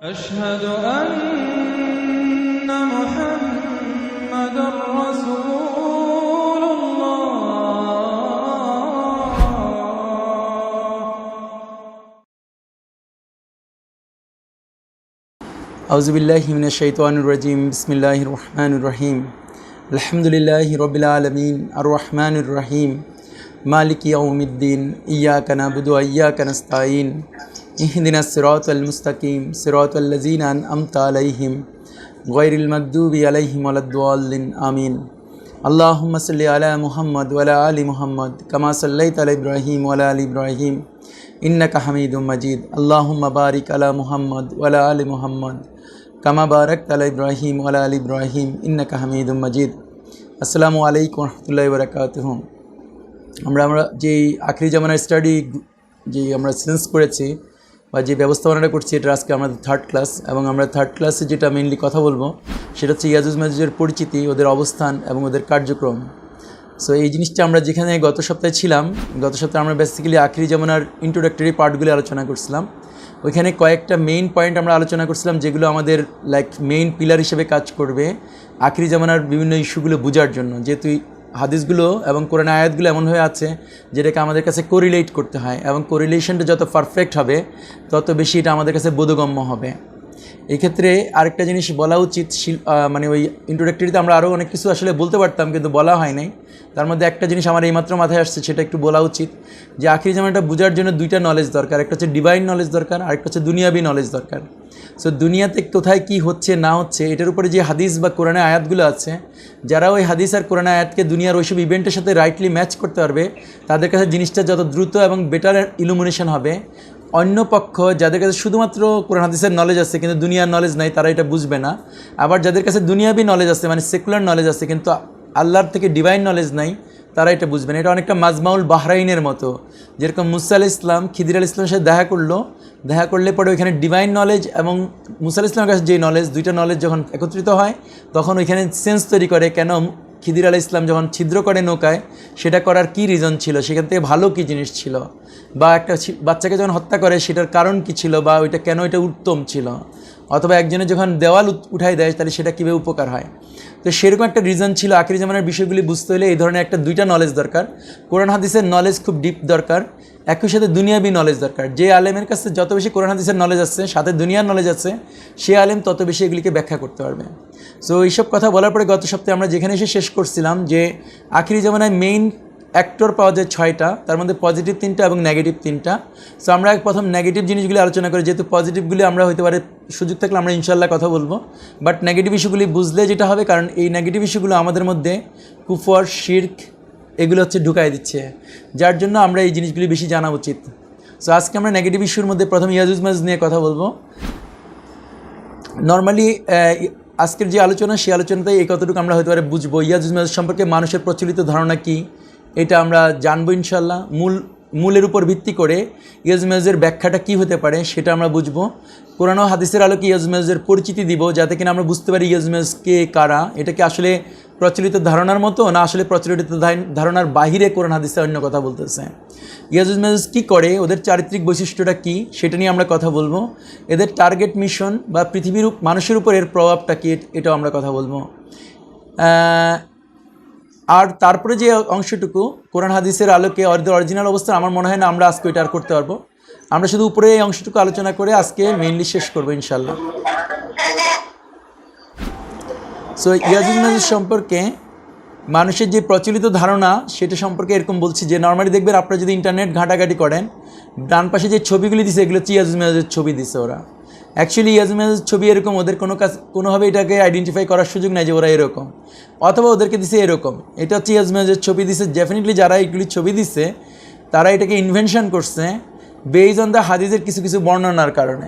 أشهد أن محمدا رسول الله أعوذ بالله من الشيطان الرجيم بسم الله الرحمن الرحيم الحمد لله رب العالمين الرحمن الرحيم مالك يوم الدين إياك نعبد وإياك نستعين اهدنا الصراط المستقيم صراط الذين أنعمت عليهم غير المغضوب عليهم ولا الضالين آمين اللهم صل على محمد وعلى آل محمد كما صليت على إبراهيم وعلى آل إبراهيم إنك حميد مجيد اللهم بارك على محمد وعلى آل محمد কামা বারাকতা আলা ইব্রাহিম ওয়া আলা আলি ইব্রাহিম ইন্নাকা হামিদুম মাজিদ। আসসালামু আলাইকুম ওয়া রাহমাতুল্লাহি ওয়া বারাকাতুহু। আমরা যে আখিরি জামানার স্টাডি যে আমরা সেন্স করেছি বা যে ব্যবস্থাপনাটা করছি, এটা আজকে আমাদের থার্ড ক্লাস, এবং আমরা থার্ড ক্লাসে যেটা মেইনলি কথা বলবো সেটা হচ্ছে ইয়াজুজ মাজুজের পরিচিতি, ওদের অবস্থান এবং ওদের কার্যক্রম। সো এই জিনিসটা আমরা যেখানে গত সপ্তাহে ছিলাম, গত সপ্তাহে আমরা বেসিক্যালি আখিরি জামানার ইন্ট্রোডাক্টরি পার্টগুলি আলোচনা করছিলাম। ওইখানে কয়েকটা মেইন পয়েন্ট আমরা আলোচনা করছিলাম যেগুলো আমাদের মেইন পিলার হিসেবে কাজ করবে আখিরি জামানার বিভিন্ন ইস্যুগুলো বোঝার জন্য, যেহেতু হাদিসগুলো এবং কোরআন আয়াতগুলো এমনভাবে আছে যেটাকে আমাদের কাছে কোরিলেট করতে হয়, এবং কোরিলেশনটা যত পারফেক্ট হবে তত বেশি এটা আমাদের কাছে বোধগম্য হবে। এই ক্ষেত্রে আরেকটা জিনিস বলা উচিত, মানে ওই ইন্ট্রোডাক্টরিতে আমরা আরও অনেক কিছু আসলে বলতে পারতাম কিন্তু বলা হয় নাই। তার মধ্যে একটা জিনিস আমার এইমাত্র মাথায় আসছে, সেটা একটু বলা উচিত, যে আখিরি জামানাটা বোঝার জন্য দুইটা নলেজ দরকার, একটা হচ্ছে ডিভাইন নলেজ দরকার, আরেকটা হচ্ছে দুনিয়াবি নলেজ দরকার। সো দুনিয়াতে কোথায় কি হচ্ছে না হচ্ছে এটার উপরে যে হাদিস বা কোরআনে আয়াতগুলো আছে, যারা ওই হাদিস আর কোরআনে আয়াতকে দুনিয়ার ওইসব ইভেন্টের সাথে রাইটলি ম্যাচ করতে পারবে, তাদের কাছে জিনিসটা যত দ্রুত এবং বেটার ইলুমিনেশন হবে। অন্য পক্ষ যাদের কাছে শুধুমাত্র কোরআন হাদিসের নলেজ আছে কিন্তু দুনিয়ার নলেজ নাই, তারা এটা বুঝবে না। আবার যাদের কাছে দুনিয়াবি নলেজ আছে, মানে সেকুলার নলেজ আছে, কিন্তু আল্লাহর থেকে ডিভাইন নলেজ নাই, তারা এটা বুঝবে না। এটা অনেকটা মাজমাউল বাহরাইনের মতো, যেরকম মুসা আলাইহিস সালাম খিদির আলাইহিস সালামের সাথে দেখা করলে পরে ওইখানে ডিভাইন নলেজ এবং মুসা আলাইহিস সালামের কাছে যে নলেজ, দুইটা নলেজ যখন একত্রিত হয় তখন ওইখানে সেন্স তৈরি করে কেন খিদির আলাইহিস সালাম যখন ছিদ্র করে নৌকায়, সেটা করার কী রিজন ছিল, সেখান থেকে ভালো কী জিনিস ছিল, বা একটা বাচ্চাকে যখন হত্যা করে সেটার কারণ কী ছিল, বা ওইটা কেন এটা উত্তম ছিল, অথবা একজনে যখন দেওয়াল উঠাই দেয় তাহলে সেটা কীভাবে উপকার হয়। তো সেরকম একটা রিজন ছিল। আখিরি জামানার বিষয়গুলি বুঝতে হলে এই ধরনের একটা দুইটা নলেজ দরকার। কোরআন হাদিসের নলেজ খুব ডিপ দরকার, একই সাথে দুনিয়াবি নলেজ দরকার। যে আলেমের কাছে যত বেশি কোরআন হাদিসের নলেজ আছে, সাথে দুনিয়ার নলেজ আছে, সে আলেম তত বেশি এগুলিকে ব্যাখ্যা করতে পারবে। সো এইসব কথা বলার পরে গত সপ্তাহে আমরা যেখানে এসে শেষ করছিলাম যে আখিরি জামানায় মেইন অ্যাক্টর পাওয়া যায় 6টা, তার মধ্যে পজিটিভ 3টা এবং নেগেটিভ 3টা। সো আমরা প্রথম নেগেটিভ জিনিসগুলি আলোচনা করি, যেহেতু পজিটিভগুলি আমরা হতে পারে সুযোগ থাকলে আমরা ইনশাল্লাহ কথা বলবো, বাট নেগেটিভ ইস্যুগুলি বুঝলে যেটা হবে, কারণ এই নেগেটিভ ইস্যুগুলো আমাদের মধ্যে কুফর, শিরক এগুলো হচ্ছে ঢুকাই দিচ্ছে, যার জন্য আমরা এই জিনিসগুলি বেশি জানা উচিত। সো আজকে আমরা নেগেটিভ ইস্যুর মধ্যে প্রথম ইয়াজুজ মাজুজ নিয়ে কথা বলবো। নর্মালি আজকের যে আলোচনা, সেই আলোচনাতে এই কতটুকু আমরা হতে পারে বুঝবো ইয়াজুজ মাজুজ সম্পর্কে মানুষের প্রচলিত ধারণা কী, এটা আমরা জানবো ইনশাল্লাহ। মূলের উপর ভিত্তি করে ইয়াজুজ মাজুজের ব্যাখ্যাটা কী হতে পারে সেটা আমরা বুঝবো। কোরআন ও হাদিসের আলোকে ইয়াজুজ মাজুজের পরিচিতি দিব, যাতে কিনা আমরা বুঝতে পারি ইয়াজুজ মাজুজ কে, কারা, এটা কি আসলে প্রচলিত ধারণার মতো না আসলে প্রচলিত ধারণার বাহিরে কোরআন হাদিসে অন্য কথা বলতেছে। ইয়াজুজ মাজুজ কী করে, ওদের চারিত্রিক বৈশিষ্ট্যটা কী সেটা নিয়ে আমরা কথা বলবো। এদের টার্গেট মিশন বা পৃথিবীর মানুষের উপর এর প্রভাবটা কী এটাও আমরা কথা বলবো। আর তারপরে যে অংশটুকু কোরআন হাদিসের আলোকে ওদের অরিজিনাল অবস্থা, আমার মনে হয় না আমরা আজকে ওইটা আর করতে পারবো। আমরা শুধু উপরে এই অংশটুকু আলোচনা করে আজকে মেইনলি শেষ করবো ইনশাল্লাহ। সো ইয়াজুজ মাজুজ সম্পর্কে মানুষের যে প্রচলিত ধারণা সেটা সম্পর্কে এরকম বলছি যে নর্মালি দেখবেন আপনারা যদি ইন্টারনেট ঘাঁটাঘাঁটি করেন, ডান পাশে যে ছবিগুলি দিছে এগুলো হচ্ছে ইয়াজুজ মাজুজের ছবি দিছে ওরা। অ্যাকচুয়ালি ইয়াজুজ মাজুজের ছবি এরকম, ওদের কোনোভাবে এটাকে আইডেন্টিফাই করার সুযোগ নেই যে ওরা এরকম, অথবা ওদেরকে দিছে এরকম। এটা হচ্ছে ইয়াজুজ মাজুজের ছবি দিছে। ডেফিনেটলি যারা এইগুলি ছবি দিছে তারা এটাকে ইনভেনশন করছে বেইজ অন দ্য হাদিসের কিছু কিছু বর্ণনার কারণে,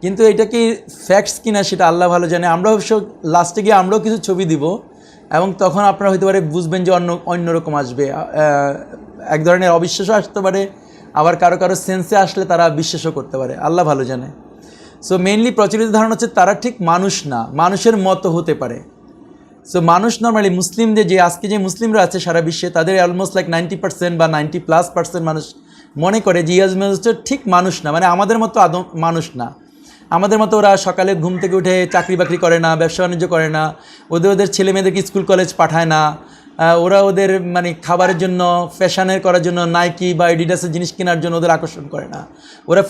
কিন্তু এটা কি ফ্যাক্টস কিনা সেটা আল্লাহ ভালো জানে। আমরা অবশ্য লাস্টে গিয়ে আমরাও কিছু ছবি দিব, এবং তখন আপনারা হয়তো পারে বুঝবেন যে অন্যরকম আসবে, এক ধরনের অবিশ্বাসও আসতে পারে, আবার কারো কারো সেন্সে আসলে তারা বিশ্বাসও করতে পারে, আল্লাহ ভালো জানে। সো মেইনলি প্রচলিত ধারণা হচ্ছে তারা ঠিক মানুষ না, মানুষের মতো হতে পারে। সো মানুষ নর্মালি মুসলিমদের যে আজকে যে মুসলিমরা আছে সারা বিশ্বে, তাদের অলমোস্ট 90% বা 90+% মানুষ মনে করে যে ইয়াজুজ মাজুজ ঠিক মানুষ না, মানে আমাদের মতো আদম মানুষ না। আমাদের মতো ওরা সকালে ঘুম থেকে উঠে চাকরি বাকরি করে না, ব্যবসা বাণিজ্য করে না, ওদের ছেলে মেয়েদেরকে স্কুল কলেজ পাঠায় না, ওরা ওদের মানে খাবারের জন্য, ফ্যাশনের করার জন্য নাইকি বা এডিডাসের জিনিস কেনার জন্য ওদের আকর্ষণ করে না, ওরা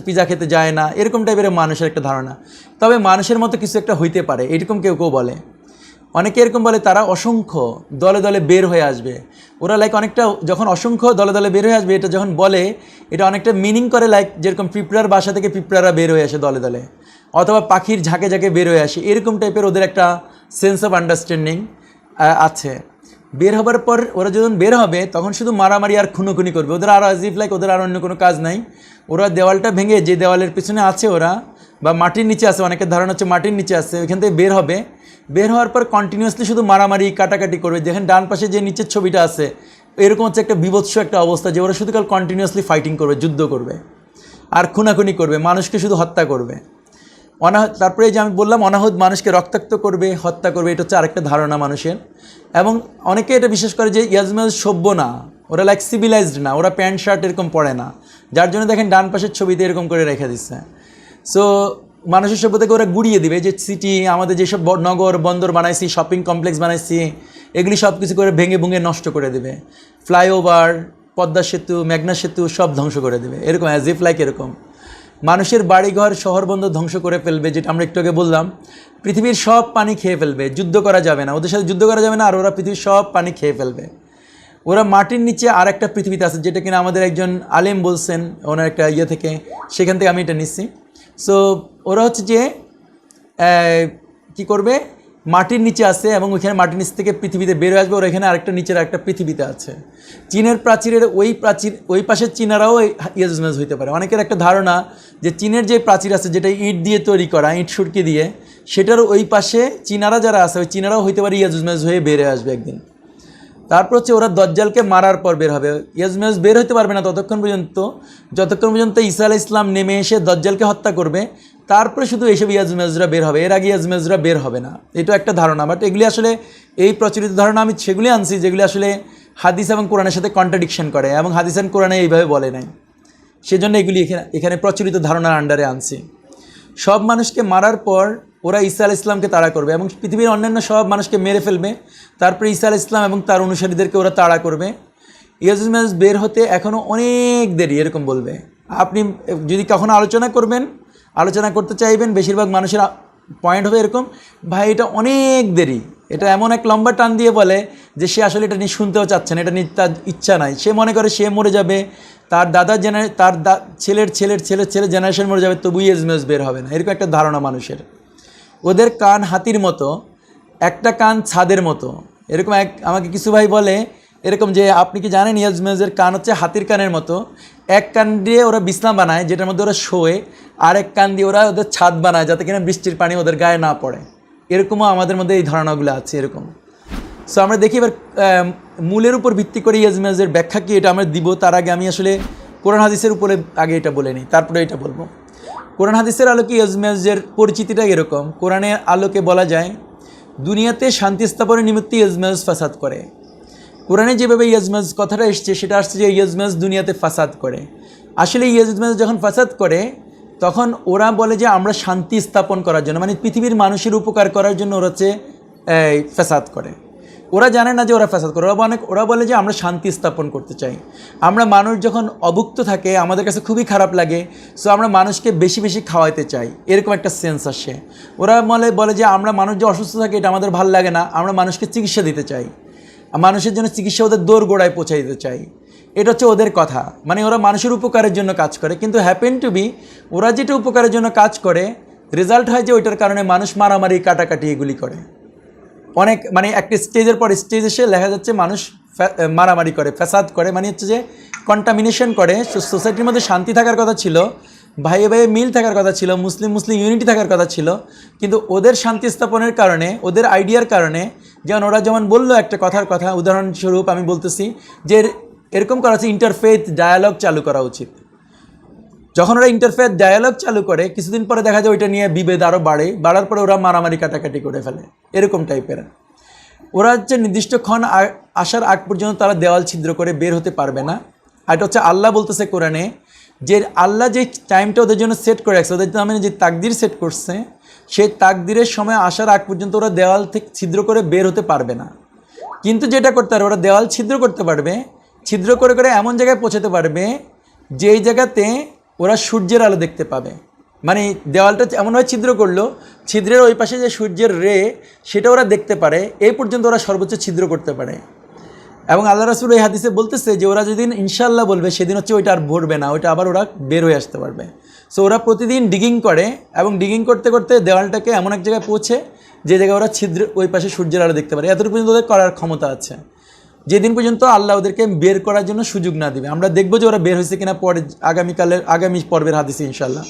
পিজা খেতে যায় না, এরকম টাইপের মানুষের একটা ধারণা। তবে মানুষের মতো কিছু একটা হইতে পারে এরকম কেউ কেউ বলে। অনেকে এরকম বলে তারা অসংখ্য দলে দলে বের হয়ে আসবে। ওরা লাইক অনেকটা যখন অসংখ্য দলে দলে বের হয়ে আসবে এটা যখন বলে, এটা অনেকটা মিনিং করে লাইক যেরকম পিঁপড়ার বাসা থেকে পিঁপড়ারা বের হয়ে আসে দলে দলে, অথবা পাখির ঝাঁকে ঝাঁকে বের হয়ে আসে, এরকম টাইপের ওদের একটা সেন্স অফ আন্ডারস্ট্যান্ডিং আছে। বের হবার পর ওরা যখন বের হবে তখন শুধু মারামারি আর খুনোখুনি করবে। ওদের আর আজিফ লাইক ওদের আর অন্য কোনো কাজ নাই। ওরা দেওয়ালটা ভেঙে, যে দেওয়ালের পিছনে আছে ওরা, বা মাটির নিচে আছে, অনেকের ধারণা হচ্ছে মাটির নিচে আছে, ওইখান থেকে বের হবে। বের হওয়ার পর কন্টিনিউয়াসলি শুধু মারামারি কাটাকাটি করবে। দেখেন ডান পাশে যে নিচের ছবিটা আছে, এরকম হচ্ছে একটা বিভৎস একটা অবস্থা, যে ওরা শুধু কাল কন্টিনিউয়াসলি ফাইটিং করবে, যুদ্ধ করবে আর খুনাখুনি করবে, মানুষকে শুধু হত্যা করবে। তারপরে যে আমি বললাম অনাহত মানুষকে রক্তাক্ত করবে, হত্যা করবে, এটা হচ্ছে আরেকটা ধারণা মানুষের। এবং অনেকে এটা বিশ্বাস করে যে ইয়াজমেজ সভ্য না, ওরা লাইক সিভিলাইজড না, ওরা প্যান্ট শার্ট এরকম পরে না, যার জন্য দেখেন ডান পাশের ছবিতে এরকম করে রেখে দিচ্ছে। সো মানুষের সভ্যতাকে ওরা গুড়িয়ে দিবে, যে সিটি আমাদের যেসব নগর বন্দর বানাইছি, শপিং কমপ্লেক্স বানাইছি, এগুলি সব কিছু করে ভেঙে ভুঙে নষ্ট করে দেবে। ফ্লাইওভার, পদ্মা সেতু, মেঘনা সেতু সব ধ্বংস করে দেবে, এরকম অ্যাজ ইফ লাইক এরকম। মানুষের বাড়িঘর শহর বন্দর ধ্বংস করে ফেলবে, যেটা আমরা একটু আগে বললাম। পৃথিবীর সব পানি খেয়ে ফেলবে, যুদ্ধ করা যাবে না, ওদের সাথে যুদ্ধ করা যাবে না, আর ওরা পৃথিবীর সব পানি খেয়ে ফেলবে। ওরা মাটির নিচে আর একটা পৃথিবীতে আছে, যেটা কিনা আমাদের একজন আলেম বলছেন ওনার একটা ইয়ে থেকে, সেখান থেকে আমি এটা নিচ্ছি। সো ওরা হচ্ছে যে কী করবে, মাটির নিচে আছে এবং ওইখানে মাটির নিচ থেকে পৃথিবীতে বের হয়ে আসবে। ওরা এখানে আরেকটা নিচের একটা পৃথিবীতে আছে। চীনের প্রাচীরের ওই পাশের চীনারাও ইয়াজমেজ হইতে পারে। অনেকের একটা ধারণা যে চীনের যে প্রাচীর আছে, যেটা ইট দিয়ে তৈরি করা, ইট সুরকি দিয়ে, সেটার ওই পাশে চীনারা যারা আছে, ওই চীনারাও হইতে পারে ইয়াজমেজ হয়ে বের আসবে একদিন। তারপর হচ্ছে ওরা দজ্জালকে মারার পর বের হবে। ইয়াজমেজ বের হতে পারবে না যতক্ষণ পর্যন্ত ঈসা আলাইহিস সালাম নেমে এসে দজ্জালকে হত্যা করবে, তারপরে শুধু এইসব ইয়াজমেজরা বের হবে, এর আগে ইয়াজমেজরা বের হবে না। এটা একটা ধারণা, বাট এগুলি আসলে এই প্রচলিত ধারণা আমি সেগুলি আনছি যেগুলি আসলে হাদিস এবং কোরআনের সাথে কন্ট্রাডিকশন করে, এবং হাদিস এবং কোরআনে এইভাবে বলে নাই, সেজন্য এগুলি এখানে প্রচলিত ধারণার আন্ডারে আনছি। সব মানুষকে মারার পর ওরা ঈসা আলাইহিস সালামকে তাড়া করবে এবং পৃথিবীর অন্যান্য সব মানুষকে মেরে ফেলবে। তারপরে ঈসা আলাইহিস সালাম এবং তার অনুসারীদেরকে ওরা তাড়া করবে। ইয়াজমেজ বের হতে এখনও অনেক দেরি, এরকম বলবে। আপনি যদি কখনো আলোচনা করতে চাইবেন, বেশিরভাগ মানুষের পয়েন্ট হবে এরকম, ভাই এটা অনেক দেরি। এটা এমন এক লম্বা টান দিয়ে বলে যে সে আসলে এটা নিয়ে শুনতেও চাচ্ছে না, এটা নিয়ে তার ইচ্ছা নাই। সে মনে করে সে মরে যাবে, তার ছেলের জেনারেশন মরে যাবে, তবুই ইয়াজমেজ বের হবে না, এরকম একটা ধারণা মানুষের। ওদের কান হাতির মতো, একটা কান ছাদের মতো, এরকম আমাকে কিছু ভাই বলে এরকম যে আপনি কি জানেন ইয়াজমেজের কান হচ্ছে হাতির কানের মতো। এক কান দিয়ে ওরা বিছনা বানায় যেটার মধ্যে ওরা শোয়ে, আর এক কান দিয়ে ওরা ওদের ছাদ বানায় যাতে কিনা বৃষ্টির পানি ওদের গায়ে না পড়ে। এরকমও আমাদের মধ্যে এই ধারণাগুলো আছে এরকম। সো আমরা দেখি এবার মূলের উপর ভিত্তি করে ইয়াজমেজের ব্যাখ্যা কি এটা আমরা দিব। তার আগে আমি আসলে কোরআন হাদিসের উপরে আগে এটা বলে নিই, তারপরে এটা বলবো। কোরআন হাদিসের আলোকে ইয়াজমেজের পরিচিতিটা এরকম। কোরআনের আলোকে বলা যায় দুনিয়াতে শান্তি স্থাপনের নিমিত্তে ইয়াজমেজ ফাসাদ করে। কোরআনে যেভাবে ইয়াজমেজ কথাটা এসছে সেটা আসছে যে ইয়াজমেজ দুনিয়াতে ফাসাদ করে। আসলে ইয়াজমেজ যখন ফাসাদ করে তখন ওরা বলে যে আমরা শান্তি স্থাপন করার জন্য, মানে পৃথিবীর মানুষের উপকার করার জন্য ওরা হচ্ছে ফাসাদ করে। ওরা জানে না যে ওরা ফাসাদ করে, ওরা বলে যে আমরা শান্তি স্থাপন করতে চাই। আমরা মানুষ যখন অভুক্ত থাকে আমাদের কাছে খুবই খারাপ লাগে, সো আমরা মানুষকে বেশি বেশি খাওয়াইতে চাই, এরকম একটা সেন্স আসে। ওরা বলে যে আমরা মানুষ যে অসুস্থ থাকে এটা আমাদের ভালো লাগে না, আমরা মানুষকে চিকিৎসা দিতে চাই, মানুষের জন্য চিকিৎসা ওদের দোরগোড়ায় পৌঁছে দিতে চাই। এটা হচ্ছে ওদের কথা, মানে ওরা মানুষের উপকারের জন্য কাজ করে। কিন্তু হ্যাপেন টু বি ওরা যেটা উপকারের জন্য কাজ করে, রেজাল্ট হয় যে ওইটার কারণে মানুষ মারামারি কাটাকাটি এগুলি করে। অনেক মানে একটা স্টেজের পর স্টেজ এসে দেখা যাচ্ছে মানুষ মারামারি করে, ফ্যাসাদ করে, মানে হচ্ছে যে কন্টামিনেশন করে। সোসাইটির মধ্যে শান্তি থাকার কথা ছিল, ভাইয়ে ভাইয়ে মিল থাকার কথা ছিল, মুসলিম ইউনিটি থাকার কথা ছিল, কিন্তু ওদের শান্তি স্থাপনের কারণে, ওদের আইডিয়ার কারণে, যেমন ওরা যেমন বললো একটা কথা উদাহরণস্বরূপ আমি বলতেছি যে এরকম করা হচ্ছে ইন্টারফেথ ডায়ালগ চালু করা উচিত। যখন ওরা ইন্টারফেথ ডায়ালগ চালু করে কিছুদিন পরে দেখা যায় ওইটা নিয়ে বিভেদ আরও বাড়ার পরে ওরা মারামারি কাটাকাটি করে ফেলে, এরকম টাইপের। ওরা হচ্ছে নির্দিষ্টক্ষণ আসার আগ পর্যন্ত তারা দেওয়াল ছিদ্র করে বের হতে পারবে না। আর এটা হচ্ছে আল্লাহ বলতেছে কোরআনে, যে আল্লাহ যে টাইমটা ওদের জন্য সেট করে রাখছে, ওদের জন্য যে তাকদির সেট করছে, সেই তাকদিরের সময় আসার আগ পর্যন্ত ওরা দেওয়াল থেকে ছিদ্র করে বের হতে পারবে না। কিন্তু যেটা করতে পারবে, ওরা দেওয়াল ছিদ্র করতে পারবে, ছিদ্র করে করে এমন জায়গায় পৌঁছাতে পারবে যেই জায়গাতে ওরা সূর্যের আলো দেখতে পাবে। মানে দেওয়ালটা এমনভাবে ছিদ্র করলো, ছিদ্রের ওই পাশে যে সূর্যের রে সেটা ওরা দেখতে পারে, এই পর্যন্ত ওরা সর্বোচ্চ ছিদ্র করতে পারে। এবং আল্লাহ রাসূল এই হাদিসে বলতেছে যে ওরা যেদিন ইনশাআল্লাহ বলবে সেদিন হচ্ছে ওইটা আর ভরবে না, ওইটা আবার ওরা বের হয়ে আসতে পারবে। সো ওরা প্রতিদিন ডিগিং করে এবং ডিগিং করতে করতে দেওয়ালটাকে এমন এক জায়গায় পৌঁছে যে জায়গায় ওরা ছিদ্র ওই পাশে সূর্যের আলো দেখতে পারে। এতটুকু পর্যন্ত ওদের করার ক্ষমতা আছে, যেদিন পর্যন্ত আল্লাহ ওদেরকে বের করার জন্য সুযোগ না দিবে। আমরা দেখবো যে ওরা বের হয়েছে কিনা পরে আগামী পর্বের হাদিসে ইনশাআল্লাহ।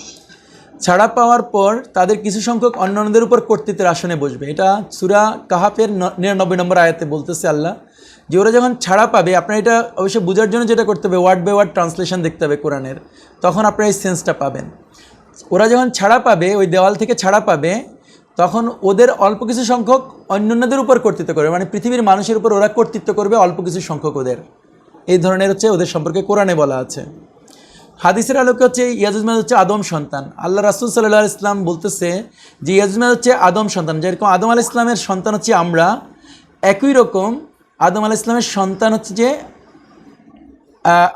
ছাড়া পাওয়ার পর তাদের কিছু সংখ্যক অন্যান্যদের উপর কর্তৃত্বের আসনে বসবে। এটা সূরা কাহাফের 99 নম্বর আয়াতে বলতেছে আল্লাহ যে ওরা যখন ছাড়া পাবে, আপনার এটা অবশ্যই বোঝার জন্য যেটা করতে হবে, ওয়ার্ড বাই ওয়ার্ড ট্রান্সলেশন দেখতে হবে কোরআনের, তখন আপনারা এই সেন্সটা পাবেন। ওরা যখন ছাড়া পাবে, ওই দেওয়াল থেকে ছাড়া পাবে, তখন ওদের অল্প কিছু সংখ্যক অন্যান্যদের উপর কর্তৃত্ব করবে, মানে পৃথিবীর মানুষের উপর ওরা কর্তৃত্ব করবে অল্প কিছু সংখ্যক ওদের। এই ধরনের হচ্ছে ওদের সম্পর্কে কোরআনে বলা আছে। হাদিসের আলোকে হচ্ছে ইয়াজুজ মাজুজ হচ্ছে আদম সন্তান। আল্লাহ রাসূল সাল্লাল্লাহু আলাইহি ওয়াসাল্লাম বলতেছে যে ইয়াজুজ মাজুজ হচ্ছে আদম সন্তান, যেরকম আদম আলাইহিস সালামের সন্তান হচ্ছে আমরা, একই রকম আদম আলাইহিস সালামের সন্তান হচ্ছে যে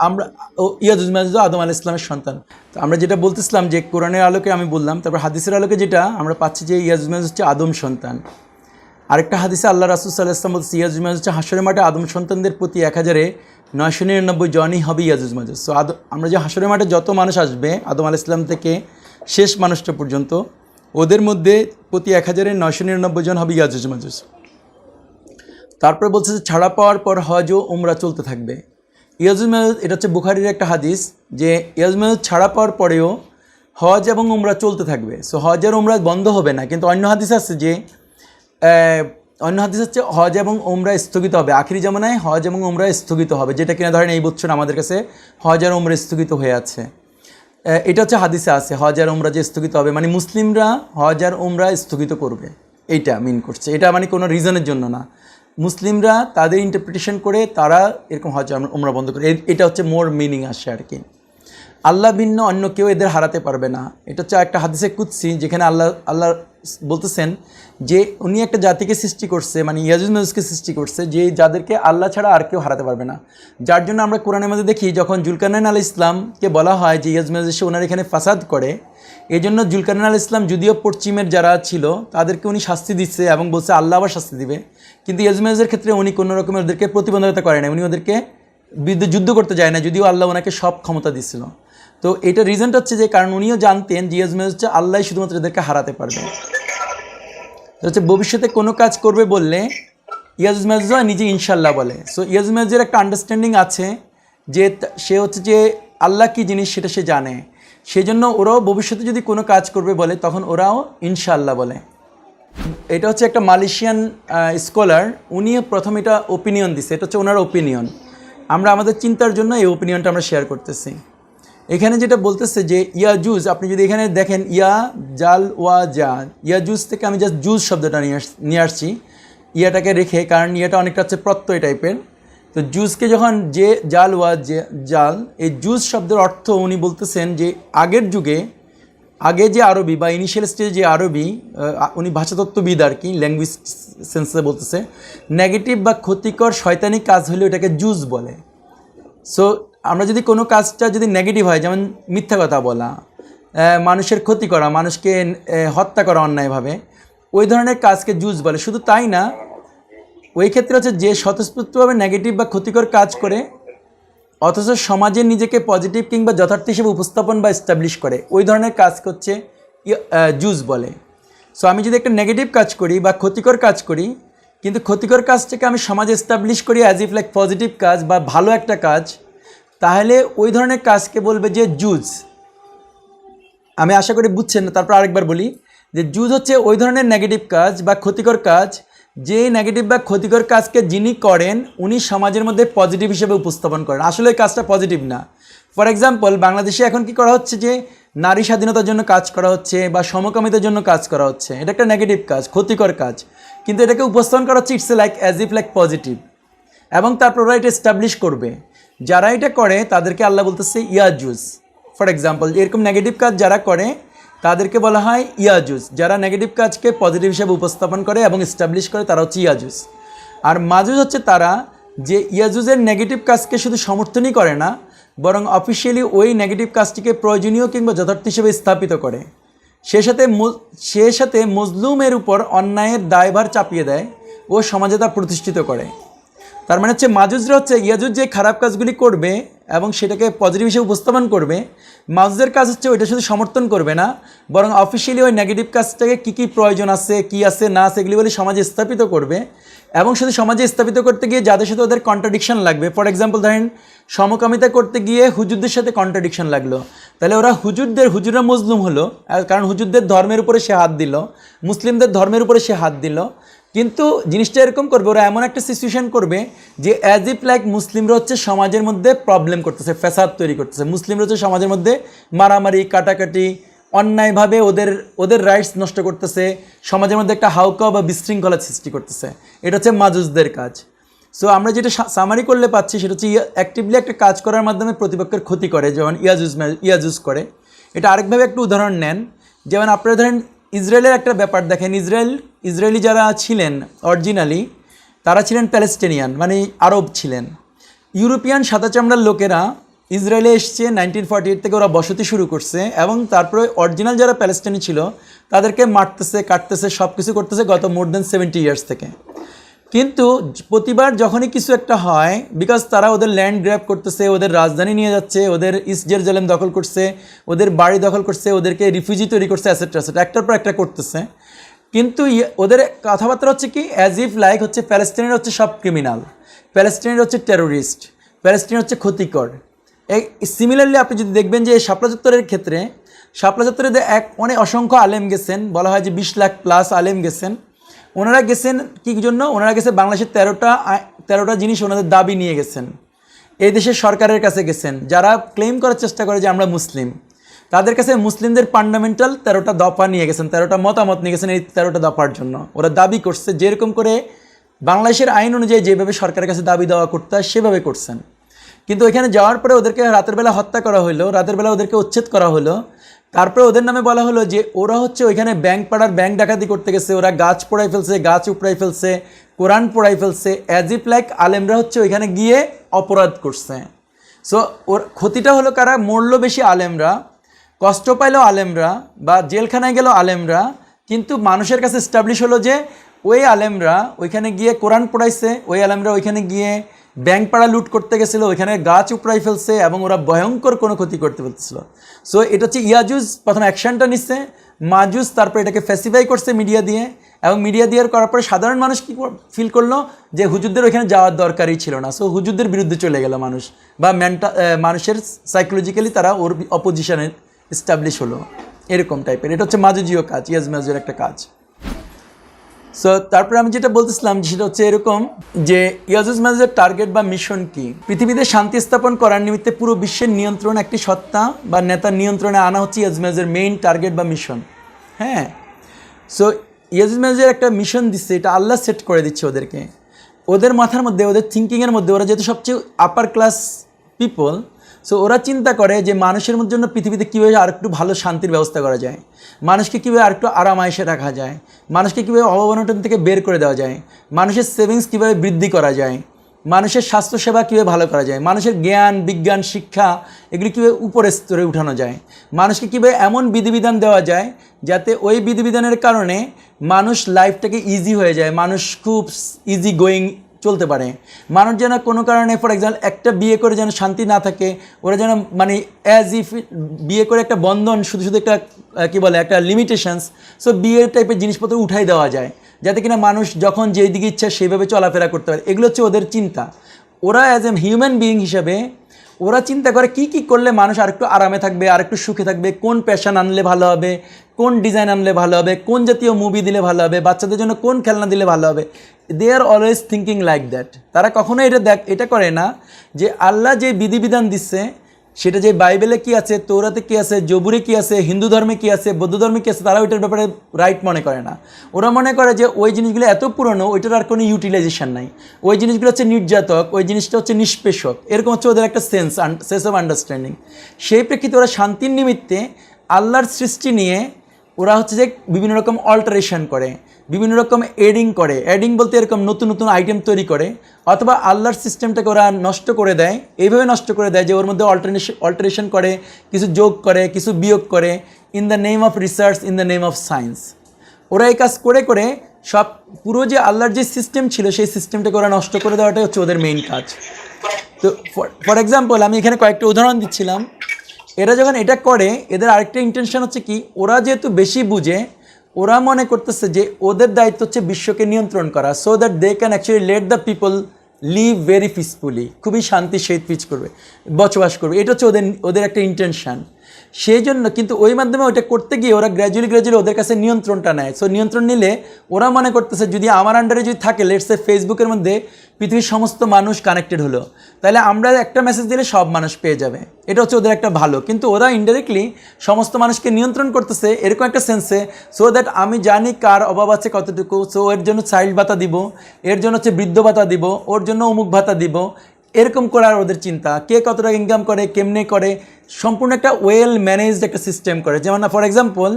আমরা ইয়াজুজ মাজুজ আদম আলাইহিস সালামের সন্তান। তো আমরা যেটা বলতেছিলাম যে কোরআনের আলোকে আমি বললাম, তারপর হাদিসের আলোকে যেটা আমরা পাচ্ছি যে ইয়াজুজ মাজুজ হচ্ছে আদম সন্তান। আরেকটা হাদিসে আল্লাহ রাসূল সাল্লাল্লাহু আলাইহি ওয়াসাল্লাম বলছে ইয়াজুজ মাজুজ হচ্ছে হাশরের মাঠে আদম সন্তানদের প্রতি 1999 জনই হবে ইয়াজুজ মাজুজ। সো আমরা যে হাশরের মাঠে যত মানুষ আসবে আদম আলাইহিস সালাম থেকে শেষ মানুষটা পর্যন্ত, ওদের মধ্যে প্রতি 1999 জন হবে ইয়াজুজ মাজুজ। তারপরে বলছে যে ছাড়া পাওয়ার পর হজ ও উমরা চলতে থাকবে। ইয়াজুজ মাজুজ, এটা হচ্ছে বুখারীর একটা হাদিস যে ইয়াজুজ মাজুজ ছাড়া পাওয়ার পরেও হজ এবং উমরা চলতে থাকবে। সো হজ আর উমরা বন্ধ হবে না। কিন্তু অন্য হাদিস আছে যে হচ্ছে হজ এবং উমরা স্থগিত হবে, আখিরি জামানায় হজ এবং উমরা স্থগিত হবে, যেটা কিনা ধরেন এই বছর আমাদের কাছে হজ আর উমরা স্থগিত হয়ে আছে। এটা হচ্ছে হাদিসে আছে হজ আর উমরা যে স্থগিত হবে, মানে মুসলিমরা হজ আর উমরা স্থগিত করবে, এইটা মিন করছে। এটা মানে কোনো রিজনের জন্য না, মুসলিমরা তাদের ইন্টারপ্রিটেশন করে তারা এরকম হজ উমরা বন্ধ করে, এটা হচ্ছে মোর মিনিং আসে আর কি। আল্লাহ ভিন্ন অন্য কেউ এদের হারাতে পারবে না। এটা হচ্ছে একটা হাদিসে কুদসি, যেখানে আল্লাহ বলতেছেন যে উনি একটা জাতিকে সৃষ্টি করছে, মানে ইয়াজুজ মাজুজকে সৃষ্টি করছে, যে যাদেরকে আল্লাহ ছাড়া আর কেউ হারাতে পারবে না। যার জন্য আমরা কোরআনের মধ্যে দেখি যখন জুলকারনাইন আলাইহিস সালামকে বলা হয় যে ইয়াজুজ মাজুজ এসে ওনার এখানে ফাসাদ করে, এই জন্য জুলকারনাইন আলাইহিস সালাম যদিও পশ্চিমের যারা ছিল তাদেরকে উনি শাস্তি দিচ্ছে এবং বলছে আল্লাহ আবার শাস্তি দিবে, কিন্তু ইয়াজুজ মাজুজের ক্ষেত্রে উনি কোনো রকমের ওদেরকে প্রতিবন্ধকতা করে না, উনি ওদেরকে বিরুদ্ধে যুদ্ধ করতে যায় না, যদিও আল্লাহ ওনাকে সব ক্ষমতা দিচ্ছিল। তো এটা রিজনটা হচ্ছে যে কারণ উনিও জানতেন যে ইয়াজুজ মাজুজ হচ্ছে আল্লাহ শুধুমাত্র এদেরকে হারাতে পারবে। হচ্ছে ভবিষ্যতে কোনো কাজ করবে বললে ইয়াজুজ মাজুজ নিজে ইনশাল্লাহ বলে। সো ইয়াজুজ মাজুজের একটা আন্ডারস্ট্যান্ডিং আছে যে সে হচ্ছে যে আল্লাহ কী জিনিস সেটা সে জানে, সেই জন্য ওরাও ভবিষ্যতে যদি কোনো কাজ করবে বলে তখন ওরাও ইনশাল্লাহ বলে। এটা হচ্ছে একটা মালয়েশিয়ান স্কলার, উনি প্রথম এটা ওপিনিয়ন দিছে, এটা হচ্ছে ওনার ওপিনিয়ন। আমরা আমাদের চিন্তার জন্য এই ওপিনিয়নটা আমরা শেয়ার করতেছি। এখানে যেটা বলতেছে যে ইয়াজুজ, আপনি যদি এখানে দেখেন ইয়া জাল ওয়া জা, ইয়াজুজ থেকে আমি জাস্ট জুজ শব্দটা নিয়ে আসছি ইয়াটাকে রেখে, কারণ ইয়াটা অনেকটা হচ্ছে প্রত্যয় টাইপের। তো জুজকে যখন যে জাল ওয়া জাল, এই জুজ শব্দের অর্থ উনি বলতেছেন যে আগের যুগে, আগে যে আরবি বা ইনিশিয়াল স্টেজে যে আরবি, উনি ভাষাতত্ত্ববিদ আর কি, ল্যাঙ্গুয়েজ সেন্সে বলতেছে, নেগেটিভ বা ক্ষতিকর শয়তানি কাজ হলে ওটাকে জুজ বলে। সো আমরা যদি কোনো কাজটা যদি নেগেটিভ হয়, যেমন মিথ্যা কথা বলা, মানুষের ক্ষতি করা, মানুষকে হত্যা করা অন্যায়ভাবে, ওই ধরনের কাজকে জুজ বলে। শুধু তাই না, ওই ক্ষেত্রে হচ্ছে যে স্বতঃস্ফূর্তভাবে নেগেটিভ বা ক্ষতিকর কাজ করে অথচ সমাজে নিজেকে পজিটিভ কিংবা যথার্থ হিসেবে উপস্থাপন বা এস্টাবলিশ করে, ওই ধরনের কাজ হচ্ছে জুজ বলে। সো আমি যদি একটা নেগেটিভ কাজ করি বা ক্ষতিকর কাজ করি, কিন্তু ক্ষতিকর কাজটাকে আমি সমাজে এস্টাবলিশ করি অ্যাজ ইফ লাইক পজিটিভ কাজ বা ভালো একটা কাজ, তাহলে ওই ধরনের কাজকে বলবে যে জুজ। আমি আশা করি বুঝছেন না, তারপর আরেকবার বলি যে জুজ হচ্ছে ওই ধরনের নেগেটিভ কাজ বা ক্ষতিকর কাজ, যে নেগেটিভ বা ক্ষতিকর কাজকে যিনি করেন উনি সমাজের মধ্যে পজিটিভ হিসেবে উপস্থাপন করেন, আসলে ওই কাজটা পজিটিভ না। ফর এক্সাম্পল, বাংলাদেশে এখন কি করা হচ্ছে যে নারী স্বাধীনতার জন্য কাজ করা হচ্ছে বা সমকামিতার জন্য কাজ করা হচ্ছে, এটা একটা নেগেটিভ কাজ, ক্ষতিকর কাজ, কিন্তু এটাকে উপস্থাপন করা হচ্ছে it's like as if like positive, এবং তারপর ওরা এটা এস্টাবলিশ করবে। যারা এটা করে তাদেরকে আল্লাহ বলতেছে ইয়াজুজ। ফর এক্সাম্পল এরকম নেগেটিভ কাজ যারা করে তাদেরকে বলা হয় ইয়াজুজ। যারা নেগেটিভ কাজকে পজিটিভ হিসেবে উপস্থাপন করে এবং এস্টাবলিশ করে তারা হচ্ছে ইয়াজুজ। আর মাজুজ হচ্ছে তারা যে ইয়াজুজের নেগেটিভ কাজকে শুধু সমর্থনই করে না, বরং অফিসিয়ালি ওই নেগেটিভ কাজটিকে প্রয়োজনীয় কিংবা যথার্থ হিসেবে স্থাপিত করে। সে সাথে মজলুমের উপর অন্যায়ের দায়ভার চাপিয়ে দেয় ও সমাজে তা প্রতিষ্ঠিত করে। তার মানে হচ্ছে মাজুজরা হচ্ছে ইয়াজুজ যে খারাপ কাজগুলি করবে এবং সেটাকে পজিটিভ হিসেবে উপস্থাপন করবে, মাজুজের কাজ হচ্ছে ওইটা শুধু সমর্থন করবে না, বরং অফিসিয়ালি ওই নেগেটিভ কাজটাকে কী প্রয়োজন আছে, কী আছে না আছে এগুলি বলে সমাজে স্থাপিত করবে। এবং শুধু সমাজে স্থাপিত করতে গিয়ে যাদের সাথে ওদের কন্ট্রাডিকশন লাগবে, ফর এক্সাম্পল ধরেন সমকামিতা করতে গিয়ে হুজুরদের সাথে কন্ট্রাডিকশন লাগলো, তাহলে ওরা হুজুররা মজলুম হলো, কারণ হুজুরদের ধর্মের উপরে সে হাত দিল, মুসলিমদের ধর্মের উপরে সে হাত দিল। কিন্তু জিনিসটা এরকম করবে, ওরা এমন একটা সিচুয়েশন করবে যে অ্যাজ ইফ লাইক মুসলিমরা হচ্ছে সমাজের মধ্যে প্রবলেম করতেছে, ফ্যাসাদ তৈরি করতেছে, মুসলিমরা হচ্ছে সমাজের মধ্যে মারামারি কাটাকাটি অন্যায়ভাবে ওদের রাইটস নষ্ট করতেছে, সমাজের মধ্যে একটা হাউকাও বা বিশৃঙ্খলা সৃষ্টি করতেছে। এটা হচ্ছে মাজুজদের কাজ। সো আমরা যেটা সামারি করলে পাচ্ছি সেটা হচ্ছে অ্যাক্টিভলি একটা কাজ করার মাধ্যমে প্রতিপক্ষের ক্ষতি করে, যেমন ইয়াজুজ করে। এটা আরেকভাবে একটু উদাহরণ নেন, যেমন আপনারা ধরেন ইসরায়েলের একটা ব্যাপার দেখেন, ইসরায়েলি যারা ছিলেন অরিজিনালি তারা ছিলেন প্যালেস্টিনিয়ান, মানে আরব ছিলেন। ইউরোপিয়ান সাদা চামড়ার লোকেরা ইসরায়েলে এসছে 1948 থেকে, ওরা বসতি শুরু করছে এবং তারপরে অরিজিনাল যারা প্যালেস্টাইনি ছিল তাদেরকে মারতেছে, কাটতেছে, সব কিছু করতেছে গত মোর দেন 70 ইয়ার্স থেকে। কিন্তু প্রতিবার যখনই কিছু একটা হয়, বিকজ তারা ওদের ল্যান্ড গ্র্যাব করতেছে, ওদের রাজধানী নিয়ে যাচ্ছে, ওদের ইস্ট জেরুজালেম দখল করছে, ওদের বাড়ি দখল করছে, ওদেরকে রিফিউজি তৈরি করছে, অ্যাসেট্রা একটার পর একটা করতেছে। কিন্তু ওদের কথাবার্তা হচ্ছে কি অ্যাজ ইফ লাইক হচ্ছে প্যালেস্টাইনের হচ্ছে সব ক্রিমিনাল, প্যালেস্টাইনের হচ্ছে টেরোরিস্ট, প্যালেস্টাইন হচ্ছে ক্ষতিকর। এই সিমিলারলি আপনি যদি দেখবেন যে শাপলা চত্বরের ক্ষেত্রে, শাপলা চত্বরে অনেক অসংখ্য আলেম গেছেন, বলা হয় যে 20 লাখ প্লাস আলেম গেছেন। ওনারা গেছেন কী জন্য? ওনারা গেছে বাংলাদেশের 13টা জিনিস ওনাদের দাবি নিয়ে গেছেন, এই দেশের সরকারের কাছে গেছেন, যারা ক্লেম করার চেষ্টা করে যে আমরা মুসলিম, তাদের কাছে মুসলিমদের ফান্ডামেন্টাল 13টা দফা নিয়ে গেছেন, 13টা মতামত নিয়ে গেছেন। এই 13টা দফার জন্য ওরা দাবি করছে যেরকম করে বাংলাদেশের আইন অনুযায়ী যেভাবে সরকারের কাছে দাবি দেওয়া করতে হয় সেভাবে করছেন। কিন্তু ওইখানে যাওয়ার পরে ওদেরকে রাতের বেলা হত্যা করা হলো, রাতের বেলা ওদেরকে উচ্ছেদ করা হলো। তারপরে ওদের নামে বলা হলো যে ওরা হচ্ছে ওইখানে ব্যাংক ডাকাতি করতে গেছে, ওরা গাছ পোড়াই ফেলছে, গাছ উপড়াই ফেলছে, কোরআন পোড়াই ফেলছে, অ্যাজ ইফ লাইক আলেমরা হচ্ছে ওইখানে গিয়ে অপরাধ করছে। সো ওর ক্ষতিটা হলো কারা? মরল বেশি আলেমরা, কষ্ট পাইলো আলেমরা, বা জেলখানায় গেল আলেমরা। কিন্তু মানুষের কাছে এস্টাবলিশ হলো যে ওই আলেমরা ওইখানে গিয়ে কোরআন পড়াইছে, ওই আলেমরা ওইখানে গিয়ে ব্যাংক পাড়া লুট করতে গেছিলো, ওইখানে গাছ উপড়াই ফেলছে এবং ওরা ভয়ঙ্কর কোনো ক্ষতি করতে পারতেছিল। সো এটা হচ্ছে ইয়াজুজ প্রথম অ্যাকশানটা নিচ্ছে, মাজুজ তারপর এটাকে ফ্যাসিফাই করছে মিডিয়া দিয়ে, এবং মিডিয়া দিয়ে করার পরে সাধারণ মানুষ কী ফিল করলো যে হুজুরদের ওইখানে যাওয়ার দরকারই ছিল না। সো হুজুরদের বিরুদ্ধে চলে গেল মানুষ, বা মানুষের সাইকোলজিক্যালি তারা ওর অপোজিশনে এস্টাবলিশ হলো, এরকম টাইপের। এটা হচ্ছে মাজুজীয় কাজ, মাজুজের একটা কাজ। সো তারপরে আমি যেটা বলতেছিলাম সেটা হচ্ছে এরকম যে ইয়াজুজ মাজুজের টার্গেট বা মিশন কি? পৃথিবীতে শান্তি স্থাপন করার নিমিত্তে পুরো বিশ্বের নিয়ন্ত্রণ একটি সত্তা বা নেতার নিয়ন্ত্রণে আনা হচ্ছে ইয়াজুজ মাজুজের মেইন টার্গেট বা মিশন। হ্যাঁ, সো ইয়াজুজ মাজুজের একটা মিশন দিচ্ছে, এটা আল্লাহ সেট করে দিচ্ছে ওদেরকে। ওদের মাথার মধ্যে, ওদের থিঙ্কিংয়ের মধ্যে, ওরা যেহেতু সবচেয়ে আপার ক্লাস পিপল, সো ওরা চিন্তা করে যে মানুষের জন্য পৃথিবীতে কীভাবে আর একটু ভালো শান্তির ব্যবস্থা করা যায়, মানুষকে কীভাবে আর একটু আরামায়েশে রাখা যায়, মানুষকে কীভাবে অভাব-অনটন থেকে বের করে দেওয়া যায়, মানুষের সেভিংস কীভাবে বৃদ্ধি করা যায়, মানুষের স্বাস্থ্যসেবা কীভাবে ভালো করা যায়, মানুষের জ্ঞান বিজ্ঞান শিক্ষা এগুলি কীভাবে উপরের স্তরে উঠানো যায়, মানুষকে কীভাবে এমন বিধিবিধান দেওয়া যায় যাতে ওই বিধিবিধানের কারণে মানুষ লাইফটাকে ইজি হয়ে যায়, মানুষ খুব ইজি গোয়িং চলতে পারে, মানুষ যেন কোনো কারণে ফর এক্সাম্পল একটা বিয়ে করে যেন শান্তি না থাকে, ওরা যেন মানে অ্যাজ ইফ বিয়ে করে একটা বন্ধন, শুধু একটা কী বলে একটা লিমিটেশনস। সো বিয়ের টাইপের জিনিসপত্র উঠাই দেওয়া যায় যাতে কিনা মানুষ যখন যেই দিকে ইচ্ছা সেইভাবে চলাফেরা করতে পারে। এগুলো হচ্ছে ওদের চিন্তা। ওরা অ্যাজ এ হিউম্যান বিইং হিসাবে ওরা চিন্তা করে কি করলে মানুষ আরেকটু আরামে থাকবে, আরেকটু সুখে থাকবে, কোন প্যাশন আনলে ভালো হবে, কোন ডিজাইন আনলে ভালো হবে, কোন জাতীয় মুভি দিলে ভালো হবে, বাচ্চাদের জন্য কোন খেলনা দিলে ভালো হবে। দে are always thinking like that. তারা কখনোই এটা করে না যে আল্লাহ যে বিধিবিধান দিচ্ছে সেটা যে বাইবেলে কী আছে, তৌরাতে কী আছে, জবুরে কী আছে, হিন্দু ধর্মে কী আছে, বৌদ্ধ ধর্মে কী আছে, তারা ওইটার ব্যাপারে রাইট মনে করে না। ওরা মনে করে যে ওই জিনিসগুলো এত পুরনো, ওইটার আর কোনো ইউটিলাইজেশন নাই, ওই জিনিসগুলো হচ্ছে নির্যাতক, ওই জিনিসটা হচ্ছে নিষ্পেষক, এরকম হচ্ছে ওদের একটা সেন্স অফ আন্ডারস্ট্যান্ডিং। সেই প্রেক্ষিতে ওরা শান্তির নিমিত্তে আল্লাহর সৃষ্টি নিয়ে ওরা হচ্ছে যে বিভিন্ন রকম অল্টারেশন করে, বিভিন্ন রকম অ্যাডিং বলতে এরকম নতুন নতুন আইটেম তৈরি করে, অথবা আল্লাহর সিস্টেমটাকে ওরা নষ্ট করে দেয়, এইভাবে নষ্ট করে দেয় যে ওর মধ্যে অল্টারেশন করে, কিছু যোগ করে, কিছু বিয়োগ করে, in the name of research, in the name of science. ওরা এই কাজ করে করে সব পুরো যে আল্লাহর যে সিস্টেম ছিল সেই সিস্টেমটাকে ওরা নষ্ট করে দেওয়াটাই হচ্ছে ওদের মেইন কাজ। তো ফর এক্সাম্পল আমি এখানে কয়েকটা উদাহরণ দিচ্ছিলাম। এরা যখন এটা করে, এদের আরেকটা ইন্টেনশন হচ্ছে কি, ওরা যেহেতু বেশি বুঝে, ওরা মনে করতেছে যে ওদের দায়িত্ব হচ্ছে বিশ্বকে নিয়ন্ত্রণ করা, so that they can actually let the people live very peacefully, খুবই শান্তির সহিত বসবাস করবে। এটা হচ্ছে ওদের একটা ইন্টেনশন। সেই জন্য কিন্তু ওই মাধ্যমে ওইটা করতে গিয়ে ওরা গ্র্যাজুয়ালি ওদের কাছে নিয়ন্ত্রণটা নেয়। সো নিয়ন্ত্রণ নিলে ওরা মনে করতেছে যদি আমার আন্ডারে যদি থাকে, লেটসে ফেসবুকের মধ্যে পৃথিবীর সমস্ত মানুষ কানেক্টেড হলো, তাহলে আমরা একটা মেসেজ দিলে সব মানুষ পেয়ে যাবে, এটা হচ্ছে ওদের একটা ভালো। কিন্তু ওরা ইনডাইরেক্টলি সমস্ত মানুষকে নিয়ন্ত্রণ করতেছে এরকম একটা সেন্সে, সো দ্যাট আমি জানি কার অভাব আছে কতটুকু, সো এর জন্য চাইল্ড ভাতা দিব, এর জন্য হচ্ছে বৃদ্ধ ভাতা দিব, ওর জন্য অমুক ভাতা দিব, এরকম করার ওদের চিন্তা। কে কত টাকা ইনকাম করে, কেমনে করে, সম্পূর্ণ একটা ওয়েল ম্যানেজড একটা সিস্টেম করে। যেমন ফর এক্সাম্পল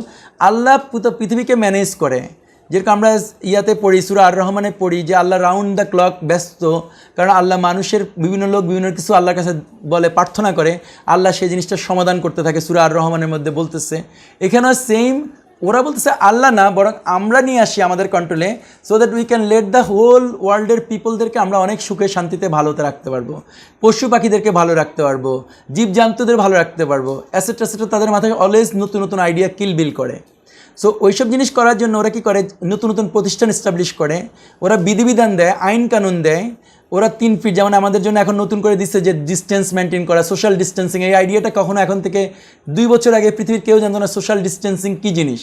আল্লাহ পৃথিবীকে ম্যানেজ করে, যেরকম আমরা ইয়াতে পড়ি, সূরা আর রহমানে পড়ি যে আল্লাহ রাউন্ড দ্য ক্লক ব্যস্ত, কারণ আল্লাহ মানুষের বিভিন্ন লোক বিভিন্ন কিছু আল্লাহর কাছে বলে, প্রার্থনা করে, আল্লাহ সেই জিনিসটার সমাধান করতে থাকে। সূরা আর রহমানের মধ্যে বলতেছে, এখানেও সেম ওরা বলতেছে আল্লাহ না, বরং আমরা নিয়ে আসি আমাদের কন্ট্রোলে, so that we can let the whole ওয়ার্ল্ডের পিপলদেরকে আমরা অনেক সুখে শান্তিতে ভালোতে রাখতে পারবো, পশু পাখিদেরকে ভালো রাখতে পারবো, জীবজন্তুদের ভালো রাখতে পারবো, অ্যাসেট্রা। তাদের মাথায় অলওয়েজ নতুন নতুন আইডিয়া কিলবিল করে। সো ওইসব জিনিস করার জন্য ওরা কী করে, নতুন নতুন প্রতিষ্ঠান এস্টাবলিশ করে, ওরা বিধিবিধান দেয়, আইন কানুন দেয়। ওরা 3 ফিট, যেমন আমাদের জন্য এখন নতুন করে দিচ্ছে যে ডিস্টেন্স মেনটেন করা, সোশ্যাল ডিস্টেন্সিং। এই আইডিয়াটা কখনো এখন থেকে 2 বছর আগে পৃথিবীর কেউ জানতো না সোশ্যাল ডিস্টেন্সিং কী জিনিস,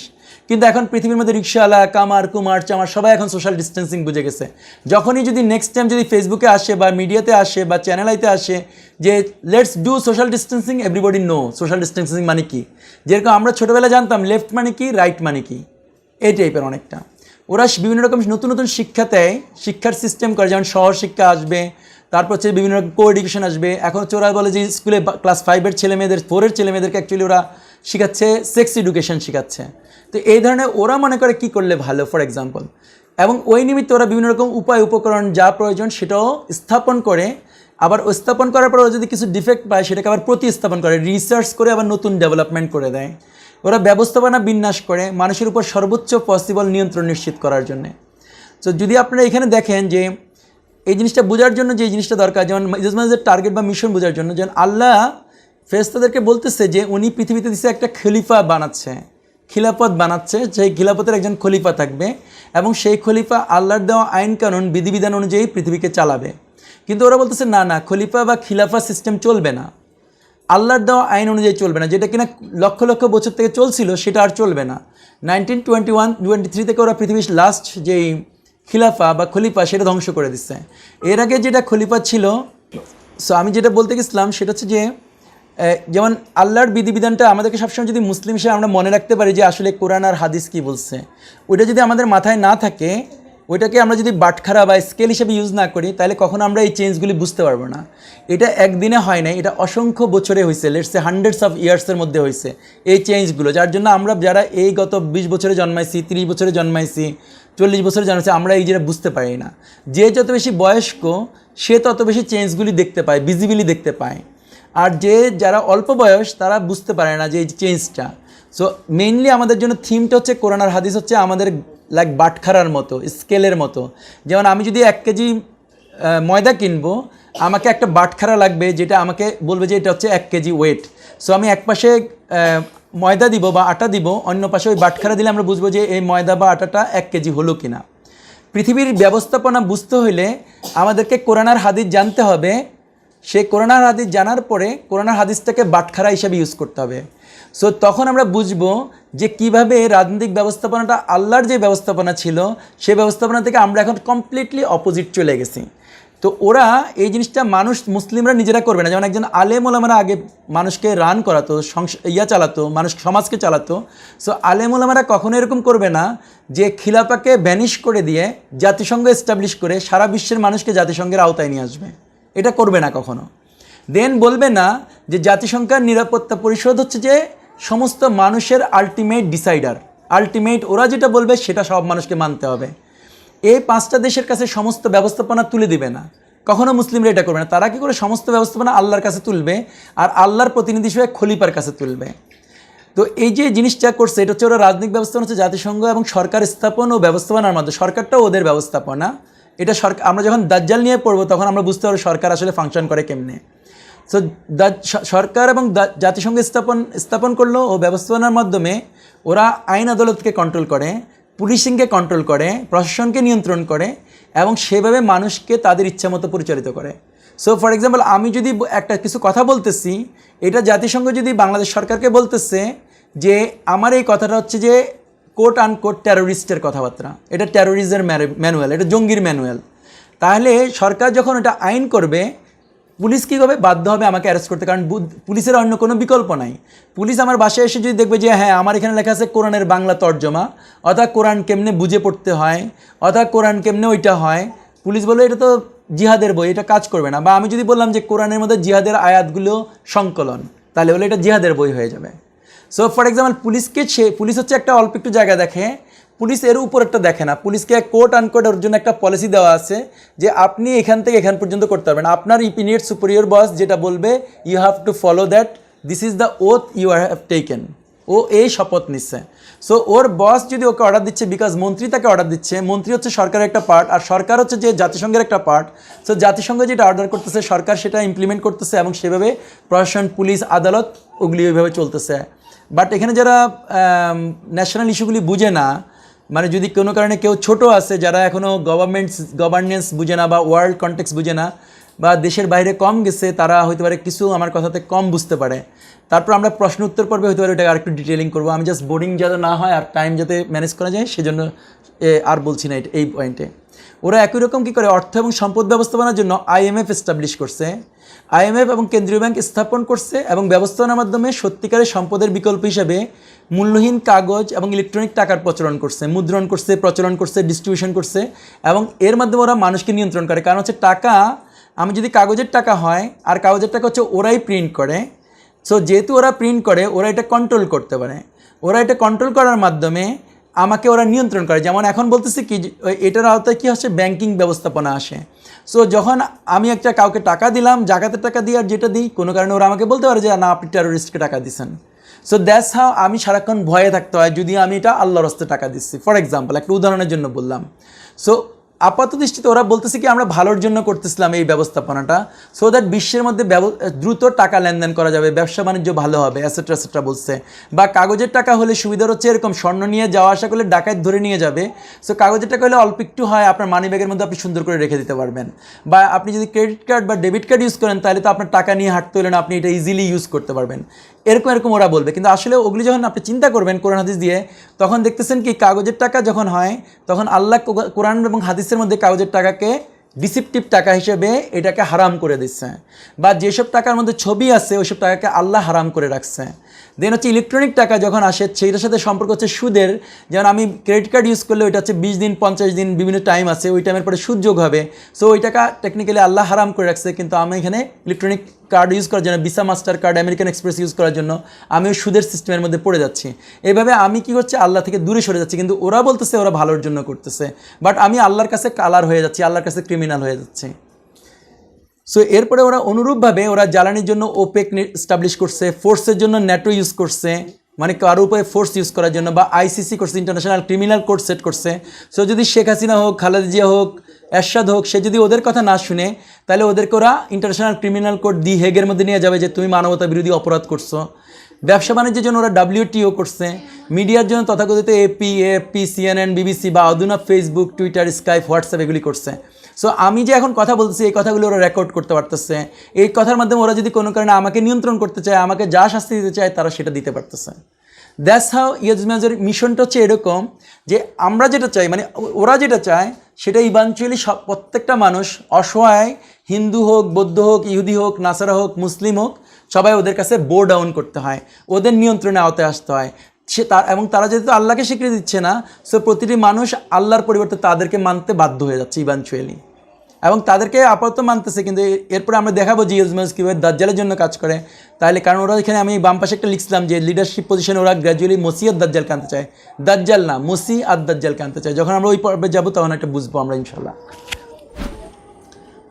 কিন্তু এখন পৃথিবীর মধ্যে রিক্সাওয়ালা, কামার, কুমার, চামার সবাই এখন সোশ্যাল ডিস্টেন্সিং বুঝে গেছে। যখনই যদি নেক্সট টাইম যদি ফেসবুকে আসে বা মিডিয়াতে আসে বা চ্যানেল আইতে আসে যে let's do social distancing, everybody know social distancing মানে কি। যেরকম আমরা ছোটোবেলায় জানতাম লেফট মানে কি, রাইট মানে কি, এই টাইপের অনেকটা। ওরা বিভিন্ন রকম নতুন নতুন শিক্ষা দেয়, শিক্ষার সিস্টেম করে, যেমন শহর শিক্ষা আসবে, তারপর হচ্ছে বিভিন্ন রকম কো এডুকেশন আসবে। এখন হচ্ছে ওরা বলে যে স্কুলে ক্লাস 5-এর ছেলেমেয়েদের, 4-এর ছেলেমেয়েদেরকে অ্যাকচুয়ালি ওরা শেখাচ্ছে সেক্স এডুকেশন শেখাচ্ছে। তো এই ধরনের ওরা মনে করে কী করলে ভালো, ফর এক্সাম্পল। এবং ওই নিমিত্তে ওরা বিভিন্ন রকম উপায় উপকরণ যা প্রয়োজন সেটাও স্থাপন করে, আবার স্থাপন করার পর যদি কিছু ডিফেক্ট পায় সেটাকে আবার প্রতিস্থাপন করে, রিসার্চ করে আবার নতুন ডেভেলপমেন্ট করে দেয়। ওরা ব্যবস্থাপনা বিন্যাস করে মানুষের উপর সর্বোচ্চ পসিবল নিয়ন্ত্রণ নিশ্চিত করার জন্যে। তো যদি আপনারা এখানে দেখেন যে এই জিনিসটা বোঝার জন্য যে জিনিসটা দরকার, যেমন ইসলামের টার্গেট বা মিশন বোঝার জন্য, যেমন আল্লাহ ফেরেশতাদেরকে বলতেছে যে উনি পৃথিবীতে দিচ্ছে একটা খলিফা বানাচ্ছে, খিলাফত বানাচ্ছে, সেই খিলাফতের একজন খলিফা থাকবে এবং সেই খলিফা আল্লাহর দেওয়া আইন কানুন বিধিবিধান অনুযায়ী পৃথিবীকে চালাবে। কিন্তু ওরা বলতেছে না না, খলিফা বা খিলাফা সিস্টেম চলবে না, আল্লাহর দেওয়া আইন অনুযায়ী চলবে না, যেটা কিনা লক্ষ লক্ষ বছর থেকে চলছিল সেটা আর চলবে না। 1921-23 থেকে ওরা পৃথিবীর লাস্ট যেই খিলাফা বা খলিফা সেটা ধ্বংস করে দিচ্ছে। এর আগে যেটা খলিফা ছিল, সো আমি যেটা বলতে গেছিলাম সেটা হচ্ছে যে যেমন আল্লাহর বিধিবিধানটা আমাদেরকে সবসময় যদি মুসলিম হিসেবে আমরা মনে রাখতে পারি যে আসলে কোরআন আর হাদিস কী বলছে, ওইটা যদি আমাদের মাথায় না থাকে, ওইটাকে আমরা যদি বাটখারা বা স্কেল হিসেবে ইউজ না করি, তাহলে কখনো আমরা এই চেঞ্জগুলি বুঝতে পারবো না। এটা একদিনে হয় না, এটা অসংখ্য বছরে হয়েছে, লেটস সে হান্ড্রেডস অফ ইয়ার্সের মধ্যে হয়েছে এই চেঞ্জগুলো, যার জন্য আমরা যারা এই গত 20 বছরে জন্মাইছি, 30 বছরে জন্মাইছি, 40 বছরে জন্মাইছি, আমরা এই যেটা বুঝতে পারি না। যে যত বেশি বয়স্ক সে তত বেশি চেঞ্জগুলি দেখতে পায়, ভিজিবিলি দেখতে পায়, আর যারা অল্প বয়স তারা বুঝতে পারে না যে এই চেঞ্জটা। সো মেইনলি আমাদের জন্য থিমটা হচ্ছে কোরআন আর হাদিস হচ্ছে আমাদের লাইক বাটখারার মতো, স্কেলের মতো। যেমন আমি যদি 1 কেজি ময়দা কিনবো, আমাকে একটা বাটখারা লাগবে যেটা আমাকে বলবে যে এটা হচ্ছে 1 কেজি ওয়েট। সো আমি এক পাশে ময়দা দিব বা আটা দিব, অন্য পাশে ওই বাটখারা দিলে আমরা বুঝবো যে এই ময়দা বা আটাটা 1 কেজি হলো কিনা। পৃথিবীর ব্যবস্থাপনা বুঝতে হলে আমাদেরকে কোরআন আর হাদিস জানতে হবে। সেই কোরআন আর হাদিস জানার পরে কোরআন আর হাদিসটাকে বাটখারা হিসাবে ইউজ করতে হবে। সো তখন আমরা বুঝবো যে কিভাবে রাজনৈতিক ব্যবস্থাপনাটা আল্লাহর যে ব্যবস্থাপনা ছিল সেই ব্যবস্থাপনা থেকে আমরা এখন কমপ্লিটলি অপোজিট চলে গেছি। তো ওরা এই জিনিসটা মানুষ মুসলিমরা নিজেরা করবে না। যেমন একজন আলেম ওলামারা আগে মানুষকে রান করাতো, চালাতো, মানুষ সমাজকে চালাতো। সো আলেম ওলামারা কখনো এরকম করবে না যে খিলাফাকে ব্যানিশ করে দিয়ে জাতিসংঘ এস্টাবলিশ করে সারা বিশ্বের মানুষকে জাতিসংঘের আওতায় নিয়ে আসবে, এটা করবে না কখনো। দেন বলবে না যে জাতিসংঘের নিরাপত্তা পরিষদ হচ্ছে যে সমস্ত মানুষের আলটিমেট ডিসাইডার, আলটিমেট ওরা যেটা বলবে সেটা সব মানুষকে মানতে হবে। এই 5টা দেশের কাছে সমস্ত ব্যবস্থাপনা তুলে দিবে না, কখনো মুসলিমরা এটা করবে না। তারা কী করে সমস্ত ব্যবস্থাপনা আল্লাহর কাছে তুলবে আর আল্লাহর প্রতিনিধি হিসেবে খলিফার কাছে তুলবে। তো এই যে জিনিসটা করছে এটা হচ্ছে ওরা রাজনৈতিক ব্যবস্থাপনা হচ্ছে জাতিসংঘ এবং সরকার স্থাপন ও ব্যবস্থাপনার মধ্যে, সরকারটাও ওদের ব্যবস্থাপনা। এটা সরকার, আমরা যখন দাজ্জাল নিয়ে পড়বো তখন আমরা বুঝতে পারবো সরকার আসলে ফাংশন করে কেমনে। সো সরকার এবং জাতিসংঘ স্থাপন করলো ও ব্যবস্থাপনার মাধ্যমে ওরা আইন আদালতকে কন্ট্রোল করে, পুলিশিংকে কন্ট্রোল করে, প্রশাসনকে নিয়ন্ত্রণ করে এবং সেভাবে মানুষকে তাদের ইচ্ছা মতো পরিচালিত করে। সো ফর এক্সাম্পল, আমি যদি একটা কিছু কথা বলতেছি, এটা জাতিসংঘ যদি বাংলাদেশ সরকারকে বলতেছে যে আমার এই কথাটা হচ্ছে যে কোট আনকোট টেরোরিস্টের কথাবার্তা, এটা টেরোরিস্টের ম্যানুয়াল, এটা জঙ্গির ম্যানুয়াল, তাহলে সরকার যখন এটা আইন করবে পুলিশ কীভাবে বাধ্য হবে আমাকে অ্যারেস্ট করতে, কারণ পুলিশের অন্য কোনো বিকল্প নাই। পুলিশ আমার বাসায় এসে যদি দেখবে যে হ্যাঁ আমার এখানে লেখা আছে কোরআনের বাংলা তর্জমা, অর্থাৎ কোরআন কেমনে বুঝে পড়তে হয়, অর্থাৎ কোরআন কেমনে ওইটা হয়, পুলিশ বলে এটা তো জিহাদের বই, এটা কাজ করবে না। বা আমি যদি বললাম যে কোরআনের মধ্যে জিহাদের আয়াতগুলো সংকলন, তাহলে বলে এটা জিহাদের বই হয়ে যাবে। সো ফর এক্সাম্পল, পুলিশ হচ্ছে একটা অল্প একটু জায়গা দেখে, পুলিশ এর উপরেরটা দেখে না। পুলিশকে কোট আনকোট ওর জন্য একটা পলিসি দেওয়া আছে যে আপনি এখান থেকে এখান পর্যন্ত করতে পারবেন, আপনার ইমিডিয়েট সুপিরিয়র বস যেটা বলবে you have to follow that, this is the oath you have taken. ও এই শপথ নিচ্ছে। সো ওর বস যদি ওকে অর্ডার দিচ্ছে, বিকজ মন্ত্রী তাকে অর্ডার দিচ্ছে, মন্ত্রী হচ্ছে সরকারের একটা পার্ট আর সরকার হচ্ছে যে জাতিসংঘের একটা পার্ট। সো জাতিসংঘ যেটা অর্ডার করতেছে সরকার সেটা ইমপ্লিমেন্ট করতেছে এবং সেভাবে প্রশাসন, পুলিশ, আদালত ওগুলি ওইভাবে চলতেছে। বাট এখানে যারা ন্যাশনাল ইস্যুগুলি বুঝে না, মানে যদি কোনো কারণে কেউ ছোট আছে যারা এখনও গভর্নেন্স বুঝে না বা ওয়ার্ল্ড কনটেক্সট বুঝে না বা দেশের বাইরে কম গেছে, তারা হয়তো পারে কিছু আমার কথাতে কম বুঝতে পারে। তারপর আমরা প্রশ্ন উত্তর পর্বে হয়তো পারে ওটাকে আরেকটু ডিটেলিং করবো। আমি জাস্ট বোরিং যাতে না হয় আর টাইম যাতে ম্যানেজ করা যায় সেজন্য আর বলছি না এই পয়েন্টে। ওরা একই রকম কী করে অর্থ এবং সম্পদ ব্যবস্থাপনার জন্য IMF এস্টাবলিশ করছে, IMF এবং কেন্দ্রীয় ব্যাংক স্থাপন করছে এবং ব্যবস্থাপনার মাধ্যমে সত্যিকারের সম্পদের বিকল্প হিসাবে মূল্যহীন কাগজ এবং ইলেকট্রনিক টাকার প্রচলন করছে, মুদ্রণ করছে, প্রচলন করছে, ডিস্ট্রিবিউশন করছে এবং এর মাধ্যমে ওরা মানুষকে নিয়ন্ত্রণ করে। কারণ হচ্ছে টাকা, আমি যদি কাগজের টাকা হয় আর কাগজের টাকা হচ্ছে ওরাই প্রিন্ট করে, সো যেহেতু ওরা প্রিন্ট করে ওরা এটা কন্ট্রোল করতে পারে, ওরা এটা কন্ট্রোল করার মাধ্যমে আমাকে ওরা নিয়ন্ত্রণ করে। যেমন এখন বলতেছি কি এটার আওতায় কী হচ্ছে ব্যাংকিং ব্যবস্থাপনা আসে। সো যখন আমি একটা কাউকে টাকা দিলাম, জাকাতের টাকা দিই আর যেটা দিই, কোনো কারণে ওরা আমাকে বলতে পারে যে না আপনি টেরোরিস্টকে টাকা দিচ্ছেন। সো দ্যাটস হাউ আমি সারাক্ষণ ভয়ে থাকতে হয় যদি আমি এটা আল্লাহর রাস্তায় টাকা দিচ্ছি। ফর এক্সাম্পল, একটা উদাহরণের জন্য বললাম। সো আপাত দৃষ্টিতে ওরা বলতেছে কি আমরা ভালোর জন্য করতেছিলাম এই ব্যবস্থাপনাটা, সো দ্যাট বিশ্বের মধ্যে দ্রুত টাকা লেনদেন করা যাবে, ব্যবসা বাণিজ্য ভালো হবে, এসেট্রা এসেট্রা বলছে। বা কাগজের টাকা হলে সুবিধার হচ্ছে এরকম, স্বর্ণ নিয়ে যাওয়া আসা করলে ডাকাত ধরে নিয়ে যাবে। সো কাগজের টাকা হলে অল্প একটু হয়, আপনার মানি ব্যাগের মধ্যে আপনি সুন্দর করে রেখে দিতে পারবেন। বা আপনি যদি ক্রেডিট কার্ড বা ডেবিট কার্ড ইউজ করেন তাহলে তো আপনার টাকা নিয়ে হাঁটতে হলে না, আপনি এটা ইজিলি ইউজ করতে পারবেন। এরকম ওরা বলবে, কিন্তু আসলে ওগুলি যখন আপনি চিন্তা করবেন কোরআন হাদিস দিয়ে, তখন দেখতেছেন কি কাগজের টাকা যখন হয় তখন আল্লাহ কোরআন এবং হাদিসের মধ্যে কাগজের টাকাকে ডিসিপটিভ টাকা হিসেবে এটাকে হারাম করে দিচ্ছে। বা যেসব টাকার মধ্যে ছবি আছে ওইসব টাকাকে আল্লাহ হারাম করে রাখছে। দেন হচ্ছে ইলেকট্রনিক টাকা যখন আসে সেইটার সাথে সম্পর্ক হচ্ছে সুদের। যেমন আমি ক্রেডিট কার্ড ইউজ করলে ওইটা হচ্ছে 20 দিন 50 দিন বিভিন্ন টাইম আছে, ওই টাইমের পরে সুদ যোগ হবে। সো ওই টাকা টেকনিক্যালি আল্লাহ হারাম করে রাখছে, কিন্তু আমি এখানে ইলেকট্রনিক কার্ড ইউজ করার জন্য, visa master card, American express use করার জন্য আমি ওই সুদের সিস্টেমের মধ্যে পড়ে যাচ্ছি। এইভাবে আমি কি হচ্ছে আল্লাহ থেকে দূরে সরে যাচ্ছি, কিন্তু ওরা বলতেছে ওরা ভালোর জন্য করতেছে, বাট আমি আল্লাহর কাছে কালার হয়ে যাচ্ছি, আল্লাহর কাছে ক্রিমিনাল হয়ে যাচ্ছি। সো এরপরে ওরা অনুরূপভাবে ওরা জ্বালানির জন্য ওপেক এস্টাবলিশ করছে, ফোর্সের জন্য ন্যাটো ইউজ করছে, মানে কারো উপরে ফোর্স ইউজ করার জন্য, বা ICC করছে, ইন্টারন্যাশনাল ক্রিমিনাল কোর্ট সেট করছে। সো যদি শেখ হাসিনা হোক, খালেদা জিয়া হোক, এরশাদ হোক, সে যদি ওদের কথা না শুনে তাহলে ওদেরকে ওরা ইন্টারন্যাশনাল ক্রিমিনাল কোর্ট দি হেগের মধ্যে নিয়ে যাবে যে তুমি মানবতা বিরোধী অপরাধ করছো। ব্যবসা বাণিজ্যের জন্য ওরা WTO করছে, মিডিয়ার জন্য তথাকথিত AP, AFP, CNN, BBC বা অধুনা ফেসবুক, টুইটার, স্কাইপ, হোয়াটসঅ্যাপ এগুলি করছে। সো আমি যে এখন কথা বলতেছি এই কথাগুলো ওরা রেকর্ড করতে পারতেছে। এই কথার মাধ্যমে ওরা যদি কোনো কারণে আমাকে নিয়ন্ত্রণ করতে চায়, আমাকে যা শাস্তি দিতে চায় তারা সেটা দিতে পারতেছে। দ্যাটস হাউ ইয়াজমাজের মিশনটা হচ্ছে এরকম যে আমরা যেটা চাই, মানে ওরা যেটা চায় সেটা ইভাঞ্চুয়ালি সব প্রত্যেকটা মানুষ অসহায়, হিন্দু হোক, বৌদ্ধ হোক, ইহুদি হোক, নাসারা হোক, মুসলিম হোক, সবাই ওদের কাছে বো ডাউন করতে হয়, ওদের নিয়ন্ত্রণে আওতায় আসতে হয়। এবং তারা যেহেতু আল্লাহকে স্বীকৃতি দিচ্ছে না, সো প্রতিটি মানুষ আল্লাহর পরিবর্তে তাদেরকে মানতে বাধ্য হয়ে যাচ্ছে ইভাঞ্চুয়ালি, এবং তাদেরকে আপাতত মানতেছে। কিন্তু এরপরে আমরা দেখাবো যে ইউজমাস কীভাবে দাজ্জালের জন্য কাজ করে। তাহলে কারণ ওরা এখানে আমি বাম পাশে একটা লিখছিলাম যে লিডারশিপ পজিশনে ওরা গ্র্যাজুয়ালি মসি আর দাজ্জালকে আনতে চায়, দাজ্জাল না, মসি আর দাজ্জালকে আনতে চায়। যখন আমরা ওই পর্বে যাবো তখন একটা বুঝবো আমরা ইনশাল্লাহ।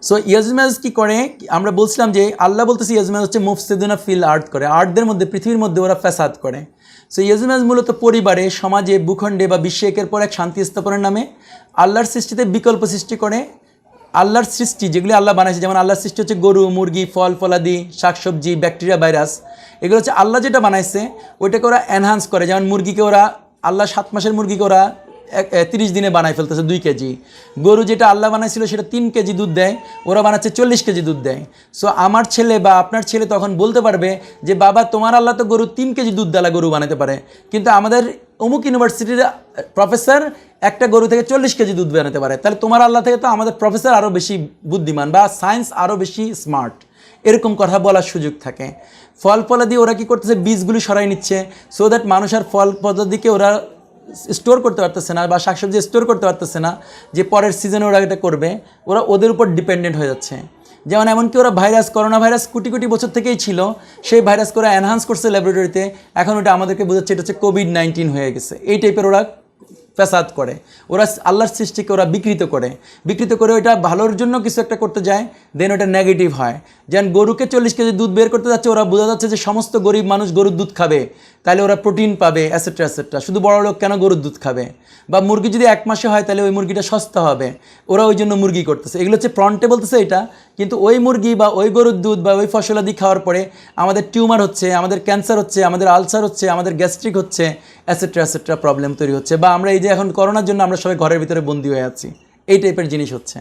সো ইয়াজমাজ কী করে, আমরা বলছিলাম যে আল্লাহ বলতেছি ইয়াজমাজ হচ্ছে মুফসিদুনা ফিল আর্থ করে, আর্থদের মধ্যে, পৃথিবীর মধ্যে ওরা ফ্যাসাদ করে। সো ইয়াজমাজ মূলত পরিবারে, সমাজে, ভূখণ্ডে বা বিশ্বে একের পর এক শান্তি স্থাপনের নামে আল্লাহর সৃষ্টিতে বিকল্প সৃষ্টি করে। আল্লাহর সৃষ্টি যেগুলি আল্লাহ বানাইছে, যেমন আল্লাহর সৃষ্টি হচ্ছে গরু, মুরগি, ফল ফলাদি, শাকসবজি, ব্যাকটেরিয়া, ভাইরাস, এগুলো হচ্ছে আল্লাহ যেটা বানাইছে ওইটাকে ওরা এনহান্স করে। যেমন মুরগিকে ওরা, আল্লাহ 7 মাসের মুরগিকে ওরা 30 দিনে বানাই ফেলতেছে 2 কেজি। গরু যেটা আল্লাহ বানাইছিল সেটা 3 কেজি দুধ দেয়, ওরা বানাচ্ছে 40 কেজি দুধ দেয়। সো আমার ছেলে বা আপনার ছেলে তখন বলতে পারবে যে বাবা তোমার আল্লাহ তো গরু 3 কেজি দুধ দ্বারা গরু বানাতে পারে, কিন্তু আমাদের অমুক ইউনিভার্সিটির প্রফেসর একটা গরু থেকে 40 কেজি দুধ বানাতে পারে, তাহলে তোমার আল্লাহ থেকে তো আমাদের প্রফেসর আরও বেশি বুদ্ধিমান বা সায়েন্স আরও বেশি স্মার্ট, এরকম কথা বলার সুযোগ থাকে। ফল ফলাদি ওরা কী করতেছে, বীজগুলি সরাই নিচ্ছে, সো দ্যাট মানুষ আর ফল পদাদিকে ওরা স্টোর করতে পারতেছে না বা শাকসবজি স্টোর করতে পারতেছে না, যে পরের সিজনে ওরা এটা করবে, ওরা ওদের উপর ডিপেন্ডেন্ট হয়ে যাচ্ছে। যেমন এমনকি ওরা virus, corona virus crore crore বছর থেকেই ছিল, সেই ভাইরাস করে এনহান্স করছে ল্যাবরেটরিতে, এখন ওটা আমাদেরকে বোঝাচ্ছে এটা হচ্ছে কোভিড-19 হয়ে গেছে। এই টাইপের ওরা ফ্যাসাদ করে, ওরা আল্লাহর সৃষ্টিকে ওরা বিকৃত করে ওইটা ভালোর জন্য কিছু একটা করতে যায়, দেন ওটা নেগেটিভ হয়। যেমন গরুকে 40 কেজি দুধ বের করতে যাচ্ছে, ওরা বোঝা যাচ্ছে যে সমস্ত গরিব মানুষ গরুর দুধ খাবে, তাহলে ওরা প্রোটিন পাবে, অ্যাসেট্রা অ্যাসেট্রা, শুধু বড় লোক কেন গরুর দুধ খাবে, বা মুরগি যদি 1 মাসে হয় তাহলে ওই মুরগিটা সস্তা হবে, ওরা ওই জন্য মুরগি করতেছে। এগুলো হচ্ছে ফ্রন্টে বলতেছে এটা, কিন্তু ওই মুরগি বা ওই গরুর দুধ বা ওই ফসলাদি খাওয়ার পরে আমাদের টিউমার হচ্ছে, আমাদের ক্যান্সার হচ্ছে, আমাদের আলসার হচ্ছে, আমাদের গ্যাস্ট্রিক হচ্ছে, অ্যাসেট্রা অ্যাসেট্রা প্রবলেম তৈরি হচ্ছে, বা আমরা এই যে এখন করোনার জন্য আমরা সবাই ঘরের ভিতরে বন্দী হয়ে আছি, এই টাইপের জিনিস হচ্ছে।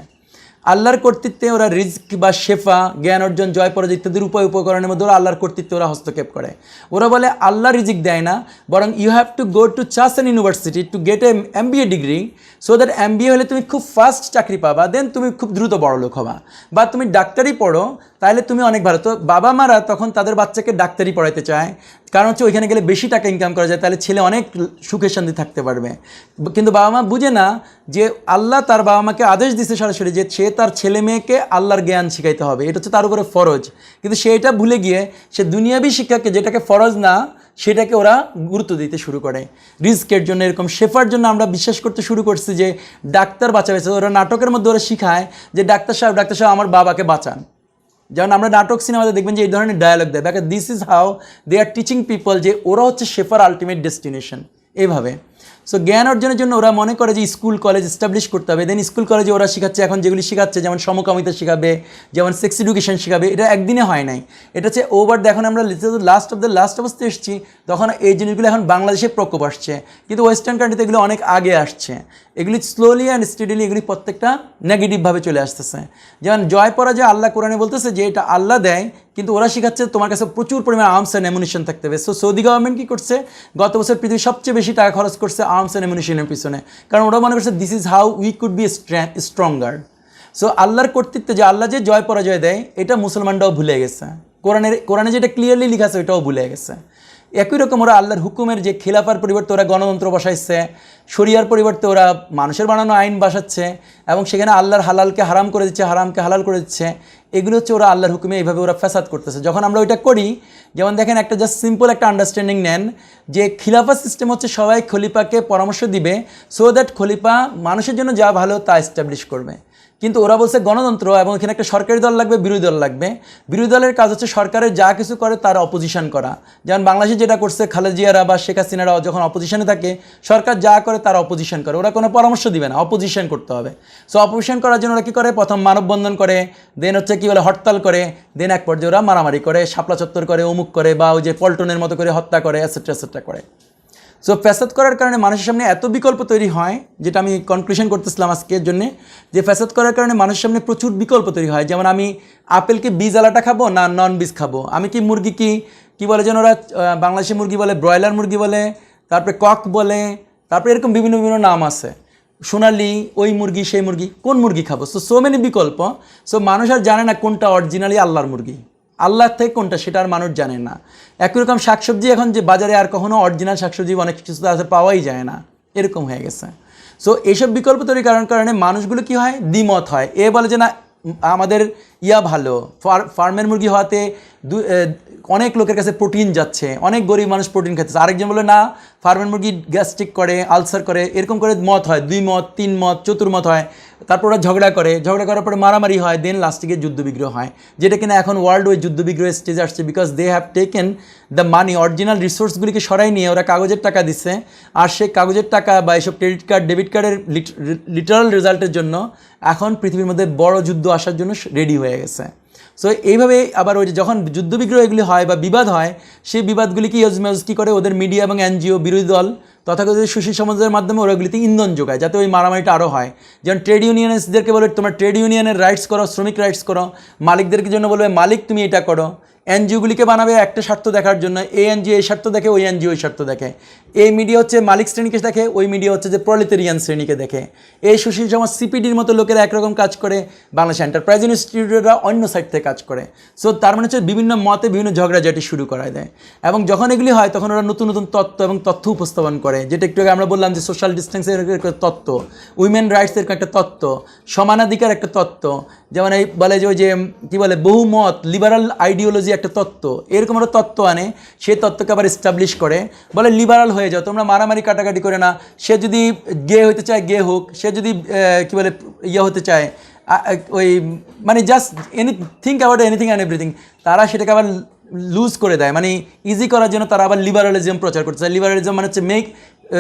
আল্লাহর কর্তৃত্বে ওরা রিজক বা শেফা, জ্ঞান অর্জন, জয় পরাজয় ইত্যাদির উপকরণের মধ্যে ওরা আল্লাহর কর্তৃত্বে ওরা হস্তক্ষেপ করে। ওরা বলে আল্লাহ রিজিক দেয় না, বরং you have to go to Charles University to get a MBA degree, so that MBA হলে তুমি খুব ফাস্ট চাকরি পাবা, দেন তুমি খুব দ্রুত বড়লোক হবা, বা তুমি ডাক্তারি পড়ো তাহলে তুমি অনেক ভালো। তো বাবা মারা তখন তাদের বাচ্চাকে ডাক্তারি পড়াইতে চায়, কারণ হচ্ছে ওইখানে গেলে বেশি টাকা ইনকাম করা যায়, তাহলে ছেলে অনেক সুখে শান্তি থাকতে পারবে। কিন্তু বাবা মা বুঝে না যে আল্লাহ তার বাবা মাকে আদেশ দিচ্ছে সরাসরি যে সে তার ছেলে মেয়েকে আল্লাহর জ্ঞান শিখাইতে হবে, এটা হচ্ছে তার উপরে ফরজ। কিন্তু সে এটা ভুলে গিয়ে সে দুনিয়াবী শিক্ষাকে, যেটাকে ফরজ না সেটাকে ওরা গুরুত্ব দিতে শুরু করে। রিস্কের জন্য, এরকম শেফার জন্য আমরা বিশ্বাস করতে শুরু করছি যে ডাক্তার বাঁচাবে। ওরা নাটকের মধ্যে ওরা শিখায় যে ডাক্তার সাহেব আমার বাবাকে বাঁচান। যেমন আমরা নাটক সিনেমাতে দেখবেন যে এই ধরনের ডায়ালগ দেয়, because this is how they are teaching people যে ওরা হচ্ছে শেফার আলটিমেট ডেস্টিনেশন, এইভাবে। সো জ্ঞান অর্জনের জন্য ওরা মনে করে যে স্কুল কলেজ এস্টাবলিশ করতে হবে, দেন স্কুল কলেজে ওরা শেখাচ্ছে এখন যেগুলি শেখাচ্ছে, যেমন সমকামিতা শেখাবে, যেমন সেক্স এডুকেশন শেখাবে, এটা একদিনে হয় নাই, এটা হচ্ছে ওভার। এখন আমরা লাস্ট অবস্থায় এসেছি, তখন এই জিনিসগুলো এখন বাংলাদেশে প্রকোপ আসছে, কিন্তু ওয়েস্টার্ন কান্ট্রিতে এগুলো অনেক আগে আসছে। এগুলি স্লোলি অ্যান্ড স্টেডিলি এগুলি প্রত্যেকটা নেগেটিভভাবে চলে আসতেছে। যেমন জয় পরাজয় আল্লাহ কোরআনে বলতেছে যে এটা আল্লাহ দেয়, কিন্তু ওরা শেখাচ্ছে তোমার কাছে প্রচুর পরিমাণ আর্মস অ্যান্ড অ্যামুনিশন থাকতে হবে। সো সৌদি গভর্নমেন্ট কী করছে, গত বছর পৃথিবীর সবচেয়ে বেশি টাকা খরচ করছে আর্মস অ্যান্ড অ্যামুনিশনের পিছনে, কারণ ওরা মনে করছে this is how we could be stronger. So আল্লাহর কর্তৃত্বে যে আল্লাহ যে জয় পরাজয় দেয় এটা মুসলমানরাও ভুলে গেছে, কোরআনে যেটা ক্লিয়ারলি লেখা আছে ওইটাও ভুলে গেছে। একই রকম ওরা আল্লাহর হুকুমের যে খিলাফার পরিবর্তে ওরা গণতন্ত্র বসাইছে, শরিয়ার পরিবর্তে ওরা মানুষের বানানো আইন বসাচ্ছে, এবং সেখানে আল্লাহর হালালকে হারাম করে দিচ্ছে, হারামকে হালাল করে দিচ্ছে। এগুলো হচ্ছে ওরা আল্লাহর হুকুমে এইভাবে ওরা ফ্যাসাদ করতেছে। যখন আমরা ওইটা করি, যেমন দেখেন একটা জাস্ট সিম্পল একটা আন্ডারস্ট্যান্ডিং নেন যে খিলাফা সিস্টেম হচ্ছে সবাই খলিফাকে পরামর্শ দিবে, সো দ্যাট খলিফা মানুষের জন্য যা ভালো তা এস্টাবলিশ করবে। কিন্তু ওরা বলছে গণতন্ত্র, এবং এখানে একটা সরকারি দল লাগবে, বিরোধী দল লাগবে। বিরোধী দলের কাজ হচ্ছে সরকারের যা কিছু করে তার অপোজিশন করা। যেমন বাংলাদেশে যেটা করছে খালেদা জিয়ারা বা শেখ হাসিনারা যখন অপোজিশনে থাকে, সরকার যা করে তার অপোজিশন করে, ওরা কোনো পরামর্শ দিবে না, অপোজিশন করতে হবে। সো অপোজিশন করার জন্য ওরা কী করে, প্রথম মানববন্ধন করে, দেন হচ্ছে কী বলে হরতাল করে, দেন এক পর্যায়ে ওরা মারামারি করে, শাপলা চত্বর করে, অমুক করে, বা ওই যে পল্টনের মতো করে হত্যা করে, এটসেট্রা এটসেট্রা করে। সো ফ্যাসাদ করার কারণে মানুষের সামনে এত বিকল্প তৈরি হয়, যেটা আমি কনক্লুশন করতেছিলাম আজকের জন্য, যে ফ্যাসাদ করার কারণে মানুষের সামনে প্রচুর বিকল্প তৈরি হয়। যেমন আমি আপেল কি বীজ আলাটা খাবো না নন বীজ খাবো, আমি কি মুরগি কি বলে যেন ওরা বাংলাদেশি মুরগি বলে, ব্রয়লার মুরগি বলে, তারপরে কক বলে, তারপরে এরকম বিভিন্ন নাম আছে। সোনালি, ওই মুরগি সেই মুরগি, কোন মুরগি খাবো? সো মেনি বিকল্প। সো মানুষ আর জানে না কোনটা অরিজিনালি আল্লাহর মুরগি, আল্লাহর থেকে কোনটা সেটা আর মানুষ জানে না। একই রকম শাকসবজি এখন যে বাজারে আর কখনো অরিজিনাল শাকসবজি অনেক কিছু আছে পাওয়াই যায় না, এরকম হয়ে গেছে। সো এইসব বিকল্প তৈরির কারণে মানুষগুলো কি হয়, দ্বিমত হয়। এ বলে যে না আমাদের ভালো, ফার্মের মুরগি হওয়াতে অনেক লোকের কাছে প্রোটিন যাচ্ছে, অনেক গরিব মানুষ প্রোটিন খেতেছে। আরেকজন বলে না ফার্মের মুরগি গ্যাস্ট্রিক করে, আলসার করে, এরকম করে মত হয়, 2 মত 3 মত চতুর্মত হয়। তারপর ওরা ঝগড়া করার পরে মারামারি হয়, দেন লাস্টে যুদ্ধবিগ্রহ হয়, যেটা কিনা এখন ওয়ার্ল্ড ওয়াইড যুদ্ধবিগ্রহের স্টেজে আসছে। Because they have taken the money, original রিসোর্সগুলিকে সরাই নিয়ে ওরা কাগজের টাকা দিচ্ছে, আর সেই কাগজের টাকা বা এসব ক্রেডিট কার্ড ডেবিট কার্ডের লিটারাল রেজাল্টের জন্য এখন পৃথিবীর মধ্যে বড় যুদ্ধ আসার জন্য রেডি হয়ে গেছে। সো এইভাবে আবার ওই যে যখন যুদ্ধবিগ্রহ এগুলি হয় বা বিবাদ হয়, সেই বিবাদগুলিকে ইউজমেউজ কী করে ওদের মিডিয়া এবং এনজিও বিরোধী দল তথাকথিত সুশীল সমাজের মাধ্যমে ওরা ওগুলিতে ইন্ধন যোগায় যাতে ওই মারামারিটা আরও হয়। যেমন ট্রেড ইউনিয়নসদেরকে বলে তোমরা ট্রেড ইউনিয়নের রাইটস করো, শ্রমিক রাইটস করো, মালিকদেরকে জন্য বলবে মালিক তুমি এটা করো। এনজিওগুলিকে বানাবে একটা স্বার্থ দেখার জন্য, এই এনজিও এই স্বার্থ দেখে, ওই এনজিও ওই স্বার্থ দেখে। এই মিডিয়া হচ্ছে মালিক শ্রেণীকে দেখে, ওই মিডিয়া হচ্ছে যে প্রলেতারিয়ান শ্রেণীকে দেখে। এই সুশীল সমাজ সিপিডির মতো লোকেরা একরকম কাজ করে, বাংলাদেশ এন্টারপ্রাইজ ইনস্টিটিউটরা অন্য সাইড থেকে কাজ করে। সো তার মানে হচ্ছে বিভিন্ন মতে বিভিন্ন ঝগড়াঝাটি শুরু করা দেয়, এবং যখন এগুলি হয় তখন ওরা নতুন নতুন তত্ত্ব এবং তথ্য উপস্থাপন করে, যেটা একটু আগে আমরা বললাম যে সোশ্যাল ডিস্টেন্সের একটা তত্ত্ব, উইমেন রাইটসের একটা তত্ত্ব, সমানাধিকার একটা তত্ত্ব, যেমন এই বলে যে ওই যে কী বলে বহুমত লিবারাল আইডিওলজি একটা তত্ত্ব, এরকম একটা তত্ত্ব আনে, সেই তত্ত্বকে আবার এস্টাবলিশ করে, বলে লিবারাল হয়ে যাও, তোমরা মারামারি কাটাকাটি করে না। সে যদি গে হতে চায় গে হোক, সে যদি কী বলে হতে চায় ওই মানে just think about anything and everything, তারা সেটাকে আবার লুজ করে দেয়, মানে ইজি করার জন্য তারা আবার লিবারালিজম প্রচার করতে চায়। লিবারালিজম মানে হচ্ছে make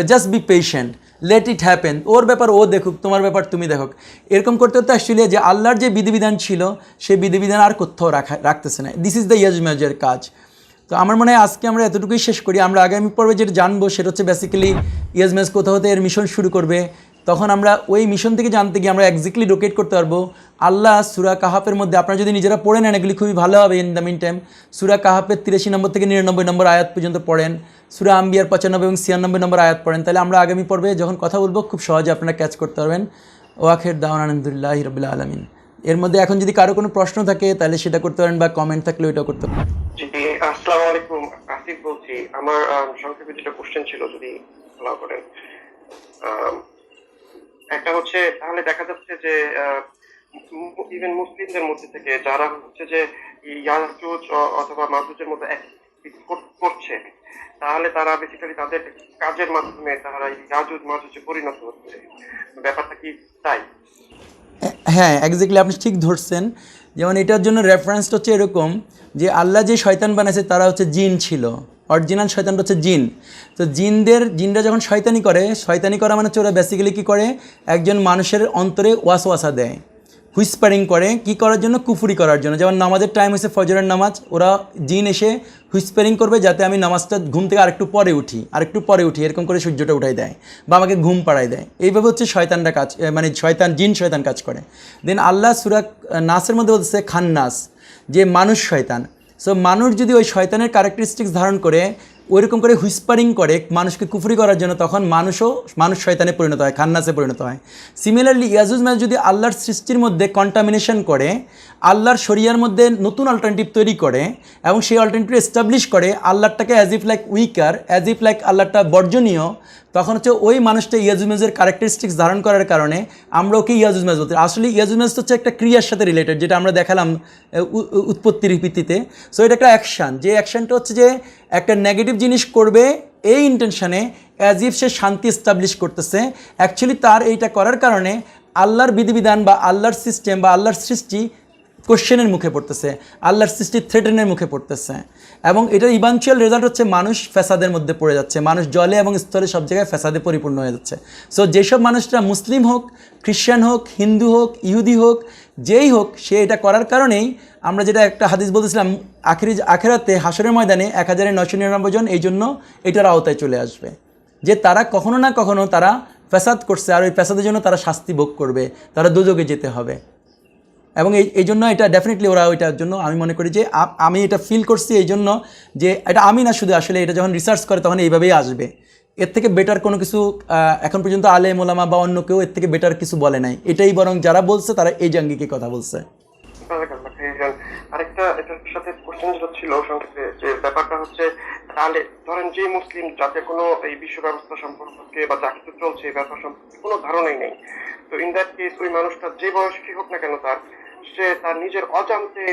just be patient, let it happen, ওর ব্যাপার ও দেখুক, তোমার ব্যাপার তুমি দেখুক। এরকম করতে করতে অ্যাকচুয়ালি যে আল্লাহর যে বিধিবিধান ছিল সেই বিধিবিধান আর কোথাও রাখতেছে না। দিস ইজ দ্য ইয়াজমেজের কাজ। তো আমার মনে হয় আজকে আমরা এতটুকুই শেষ করি। আমরা আগামী পর্বে যেটা জানবো সেটা হচ্ছে বেসিক্যালি ইয়াজমেজ কোথাও হতে এর মিশন শুরু করবে, তখন আমরা ওই মিশন থেকে জানতে গিয়ে আমরা এক্স্যাক্টলি লোকেট করতে পারবো আল্লাহ সূরা কাহাফের মধ্যে। আপনারা যদি নিজেরা পড়ে নেন এগুলি খুবই ভালো হবে। ইন দ্য মিন টাইম সূরা কাহাফের 83 নম্বর থেকে 99 নম্বর আয়াত পর্যন্ত পড়েন, সূরা আম্বিয়ার 95 এবং 96 নম্বর আয়াত পড়েন, তাহলে আমরা আগামী পর্বে যখন কথা বলবো খুব সহজে আপনারা ক্যাচ করতে পারবেন। ওয়াখির দাওয়ানা আলহামদুলিল্লাহি রাব্বিল আলামিন। এর মধ্যে এখন যদি কারো কোনো প্রশ্ন থাকে তাহলে সেটা করতে পারেন, বা কমেন্ট থাকলে ওইটাও করতে পারেন। জি, আসসালামু আলাইকুম, আসিফ বলছি। আমার সংক্ষেপে দুটো কোশ্চেন ছিল, যদি ফলো করেন। একটা হচ্ছে, তাহলে দেখা যাচ্ছে যে ইভেন মুসলিমদের মধ্যে থেকে যারা হচ্ছে যে ইয়াজুজ অথবা মাজুজের মতো করছে, তাহলে তারা বেসিক্যালি তাদের কাজের মাধ্যমে তারা ইয়াজুজ মাজুজে পরিণত হচ্ছে, ব্যাপারটা কি তাই? হ্যাঁ, এক্স্যাক্টলি আপনি ঠিক ধরছেন। যেমন এটার জন্য রেফারেন্সটা হচ্ছে এরকম যে আল্লাহ যে শয়তান বানাইছে তারা হচ্ছে জিন ছিল, অরিজিনাল শয়তানটা হচ্ছে জিন। তো জিনরা যখন শয়তানি করা মানে হচ্ছে ওরা বেসিক্যালি কী করে, একজন মানুষের অন্তরে ওয়াসওয়াসা দেয়, হুইসপারিং করে, কি করার জন্য, কুফুরি করার জন্য। যেমন নামাজের টাইম হয়েছে ফজরের নামাজ, ওরা জিন এসে হুইসপারিং করবে যাতে আমি নামাজটা ঘুম থেকে আরেকটু পরে উঠি, এরকম করে সূর্যটা উঠাই দেয় বা আমাকে ঘুম পাড়াই দেয়। এইভাবে হচ্ছে শয়তানরা কাজ, মানে শয়তান কাজ করে। দেন আল্লাহ সূরা নাসের মধ্যে বলতেছে খান্নাস, যে মানুষ শয়তান। সো মানুষ যদি ওই শয়তানের ক্যারেক্টারিস্টিক্স ধারণ করে ওইরকম করে হুইসপারিং করে মানুষকে কুফরি করার জন্য, তখন মানুষ শয়তানে পরিণত হয়, খান্নাসে পরিণত হয়। সিমিলারলি ইয়াজুজ মাজুজ যদি আল্লাহর সৃষ্টির মধ্যে কন্টামিনেশন করে, আল্লাহর শরিয়ার মধ্যে নতুন অল্টারনেটিভ তৈরি করে এবং সেই অল্টারনেটিভ এস্টাবলিশ করে আল্লাহটাকে as if like weaker, as if like আল্লাহটা বর্জনীয়, তখন হচ্ছে ওই মানুষটা ইয়াজুজ মাজুজের ক্যারেক্টারিস্টিক্স ধারণ করার কারণে আমরা ওকে ইয়াজুজ মাজুজ বলতে। আসলে ইয়াজুজ মাজুজ হচ্ছে একটা ক্রিয়ার সাথে রিলেটেড, যেটা আমরা দেখালাম উৎপত্তির ভিত্তিতে। সো এটা একটা অ্যাকশান, যে অ্যাকশানটা হচ্ছে যে একটা নেগেটিভ জিনিস করবে এই ইন্টেনশনে, অ্যাজ ইফ সে শান্তি এস্টাবলিশ করতেছে। অ্যাকচুয়ালি তার এইটা করার কারণে আল্লাহর বিধিবিধান বা আল্লাহর সিস্টেম বা আল্লাহর সৃষ্টি কোশ্চেনের মুখে পড়তেছে, আল্লাহর সৃষ্টি থ্রেটেনের মুখে পড়তেছে, এবং এটার ইভানচুয়াল রেজাল্ট হচ্ছে মানুষ ফ্যাসাদের মধ্যে পড়ে যাচ্ছে, মানুষ জলে এবং স্থলে সব জায়গায় ফ্যাসাদে পরিপূর্ণ হয়ে যাচ্ছে। সো যেসব মানুষরা মুসলিম হোক, খ্রিশ্চান হোক, হিন্দু হোক, ইহুদি হোক, যেই হোক, সে এটা করার কারণেই আমরা যেটা একটা হাদিস বলতেছিলাম, আখেরাতে হাসরের ময়দানে 1999 জন এই জন্য এটার আওতায় চলে আসবে, যে তারা কখনো না কখনো তারা ফ্যাসাদ করছে, আর ওই ফ্যাসাদের জন্য তারা শাস্তি ভোগ করবে, তারা দোজখে যেতে হবে। এবং এই জন্য এটা ডেফিনেটলি ওরা ওইটার জন্য আমি মনে করি যে আমি এটা ফিল করছি এই জন্য যে এটা আমি না শুধু, আসলে এটা যখন রিসার্চ করে তখন এইভাবেই আসবে এর থেকে বেটার কোনো কিছু এখন পর্যন্ত আলেম ওলামা বা অন্য কেউ এর থেকে বেটার কিছু বলে নাই। এটাই বরং যারা বলছে তারা এই জাঙ্গিকে কথা বলছে। আরেকটা এটার সাথে কোশ্চেন যেটা ছিল সংক্ষেপে, যে ব্যাপারটা হচ্ছে তাহলে ধরেন যে মুসলিম যাতে কোনো এই বিশ্ব ব্যবস্থা সম্পর্কে বা যা কিছু চলছে এই ব্যাপার সম্পর্কে কোনো ধারণাই নেই, তো ইন দ্যাট কেস ওই মানুষটা যে বয়সী হোক না কেন সে তার নিজের অজান্তে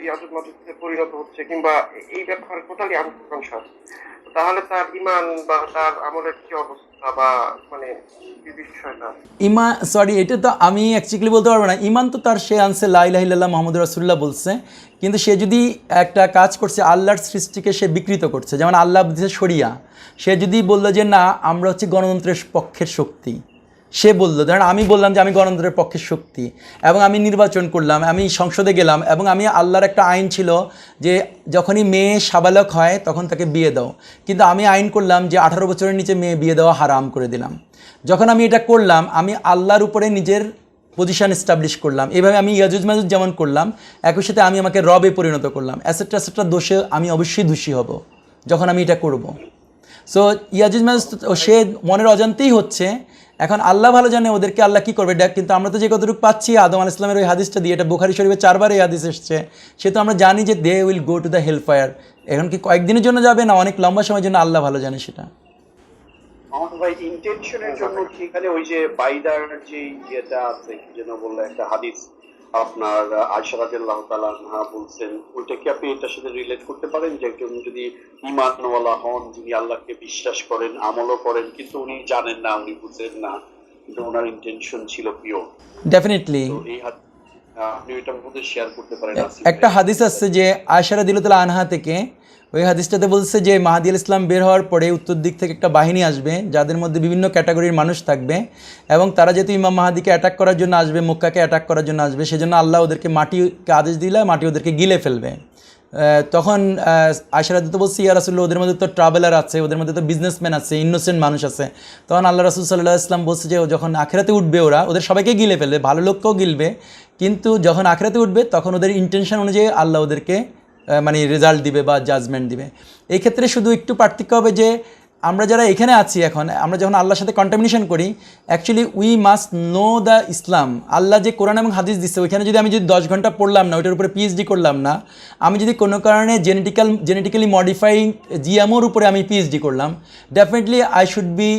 ইয়াজুজ মাজুজে পরিণত হচ্ছে কিংবা এই ব্যাপারে টোটালি আনকনশাস, তাহলে তার ঈমান বা তার আমলের কি অবস্থা বা মানে কি বিষয়টা? সরি, এটা তো আমি অ্যাকচুয়ালি বলতে পারবো না। ঈমান তো তার সে আনছে লা ইলাহা ইল্লাল্লাহ মুহাম্মাদুর রাসূলুল্লাহ বলছে, কিন্তু সে যদি একটা কাজ করছে আল্লাহর সৃষ্টিকে সে বিকৃত করছে, যেমন আল্লাহ দিয়েছে শরিয়া, সে যদি বললো যে না আমরা হচ্ছে গণতন্ত্রের পক্ষের শক্তি, সে বললো, ধরেন আমি বললাম যে আমি গণতন্ত্রের পক্ষের শক্তি এবং আমি নির্বাচন করলাম, আমি সংসদে গেলাম এবং আমি আল্লাহর একটা আইন ছিল যে যখনই মেয়ে সাবালক হয় তখন তাকে বিয়ে দাও, কিন্তু আমি আইন করলাম যে 18 বছরের নিচে মেয়ে বিয়ে দেওয়া হারাম করে দিলাম। যখন আমি এটা করলাম আমি আল্লাহর উপরে নিজের পজিশন এস্টাবলিশ করলাম। এভাবে আমি ইয়াজুজ মাজুজ যেমন করলাম, একই সাথে আমি আমাকে রবে পরিণত করলাম। অ্যাসেট্রা দোষে আমি অবশ্যই দোষী হব যখন আমি এটা করব। সো ইয়াজুজ মাজুজ সে মনের অজান্তেই হচ্ছে। এখন আল্লাহ ভালো জানে ওদেরকে আল্লাহ কী করবে, কিন্তু আমরা তো যে কতটুকু পাচ্ছি আদম আলাইহিস সালামের ওই হাদিসটা দিয়ে, এটা বুখারী শরীফে 4 বার এই হাদিস এসছে, সে তো আমরা জানি যে they will go to the hell fire. এখন কি কয়েকদিনের জন্য যাবে না অনেক লম্বা সময়ের জন্য, আল্লাহ ভালো জানে সেটা। আমার ভাই ইন্টেনশনের জন্য কি এখানে ওই যে বাইদার যে ইয়েটা আছে কি যেন বললে একটা হাদিস আপনার আয়েশা রাদিয়াল্লাহু তাআলা আনহা বলছেন, ওইটা কি আপনি এটার সাথে রিলেট করতে পারেন যে একজন যদি ঈমানওয়ালা হন, যিনি আল্লাহকে বিশ্বাস করেন আমলও করেন কিন্তু উনি জানেন না, উনি বুঝেন না, কিন্তু ওনার ইন্টেনশন ছিল পিওর? ডেফিনেটলি তো এই আপনি এটার মধ্যে শেয়ার করতে পারেন। একটা হাদিস আছে যে আয়েশা রাদিয়াল্লাহু তাআলা আনহা থেকে, ওই হাদিসটাতে বলছে যে মাহদী আলাইহিস সালাম বের হওয়ার পরে উত্তর দিক থেকে একটা বাহিনী আসবে যাদের মধ্যে বিভিন্ন ক্যাটাগরির মানুষ থাকবে, এবং তারা যেহেতু ইমাম মাহাদিকে অ্যাটাক করার জন্য আসবে, মক্কাকে অ্যাটাক করার জন্য আসবে, সেজন্য আল্লাহ ওদেরকে মাটিকে আদেশ দিলে মাটি ওদেরকে গিলে ফেলবে। তখন আয়েশা রাদিয়াল্লাহু বলছে ইয়া রাসূলুল্লাহ, ওদের মধ্যে তো ট্রাভেলার আছে, ওদের মধ্যে তো বিজনেসম্যান আছে, ইনোসেন্ট মানুষ আছে। তখন আল্লাহ রাসূল সাল্লাল্লাহু আলাইহি ওয়াসাল্লাম বলছে যে যখন আখিরাতে উঠবে ওদের সবাইকে গিলে ফেলবে, ভালো লোককেও গিলবে, কিন্তু যখন আখিরাতে উঠবে তখন ওদের ইন্টেনশন অনুযায়ী আল্লাহ ওদেরকে মানে রেজাল্ট দিবে বা জাজমেন্ট দিবে। এই ক্ষেত্রে শুধু একটু পার্থক্য হবে যে আমরা যারা এখানে আছি এখন, আমরা যখন আল্লাহর সাথে কন্টামিনেশন করি, actually we must know the Islam. Allah যে কোরআন এবং হাদিস দিচ্ছে, ওইখানে যদি আমি 10 ঘন্টা পড়লাম না, ওইটার উপরে পিএইচডি করলাম না, আমি যদি কোনো কারণে জেনেটিক্যালি মডিফাইং জিএমওর উপরে আমি পিএইচডি করলাম, definitely I should be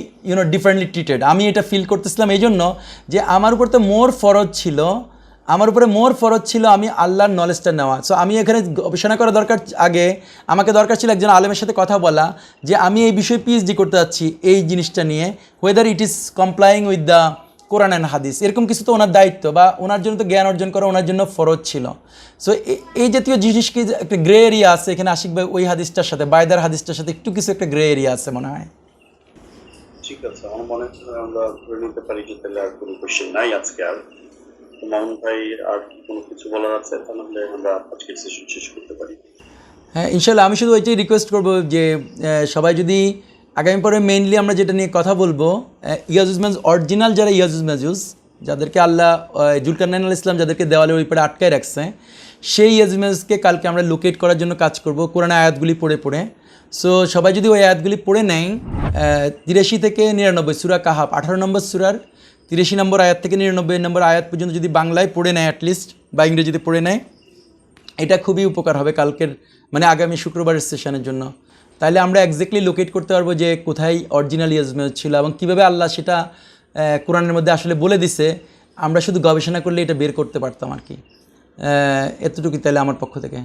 differently treated. আমি এটা ফিল করতেছিলাম এই জন্য যে আমার উপর তো আমার উপরে মোর ফরজ ছিল আমি আল্লাহর নলেজটা নেওয়া। সো আমি এখানে গবেষণা করা দরকার, আগে আমাকে দরকার ছিল একজন আলেমের সাথে কথা বলা যে আমি এই বিষয়ে পিএইচডি করতে যাচ্ছি এই জিনিসটা নিয়ে, weather it is কমপ্লাইং with the Quran and হাদিস, এরকম কিছু তো ওনার দায়িত্ব বা ওনার জন্য তো জ্ঞান অর্জন করা ওনার জন্য ফরজ ছিল। সো এই জাতীয় জিনিসকে একটা গ্রে এরিয়া আছে এখানে। আশিক ভাই ওই হাদিসটার সাথে, বাইদার হাদিসটার সাথে একটু কিছু একটা গ্রে এরিয়া আছে মনে হয়। ঠিক আছে, আমার মনে হয় আমরা ধরে নিতে পারি যে তাহলে আর কোনো কোশ্চেন নাই আজকে। আর মামুন ভাই আর কি কোনো কিছু বলার আছে? তাহলে আমরা আজকের সেশন শেষ করতে পারি। হ্যাঁ ইনশাল্লাহ, আমি শুধু ওইটাই রিকোয়েস্ট করবো যে সবাই যদি আগামী পরে মেইনলি আমরা যেটা নিয়ে কথা বলবো, ইয়াজুজ মাজুজ অরিজিনাল যারা ইয়াজুজ মাজুজ, যাদেরকে আল্লাহ জুলকারনাইন আলাইহিস সালাম যাদেরকে দেওয়ালের ওই পারে আটকায় রাখছে, সেই ইয়াজুজ মাজুজকে কালকে আমরা লোকেট করার জন্য কাজ করব কোরআন আয়াতগুলি পড়ে। সো সবাই যদি ওই আয়াতগুলি পড়ে নেয় 83 থেকে 99 সূরা কাহাফ 18 নম্বর সূরার 83 নম্বর আয়াত থেকে 99 নম্বর আয়াত পর্যন্ত যদি বাংলায় পড়ে নেয় অ্যাটলিস্ট, বা ইংরেজিতে পড়ে নেয়, এটা খুবই উপকার হবে কালকের মানে আগামী শুক্রবারের সেশনের জন্য। তাহলে আমরা এক্স্যাক্টলি লোকেট করতে পারবো যে কোথায় অরিজিনাল ইয়াজুজ মাজুজ ছিল এবং কীভাবে আল্লাহ সেটা কোরআনের মধ্যে আসলে বলে দিছে। আমরা শুধু গবেষণা করলে এটা বের করতে পারতাম আর কি। এতটুকুই তাহলে আমার পক্ষ থেকে।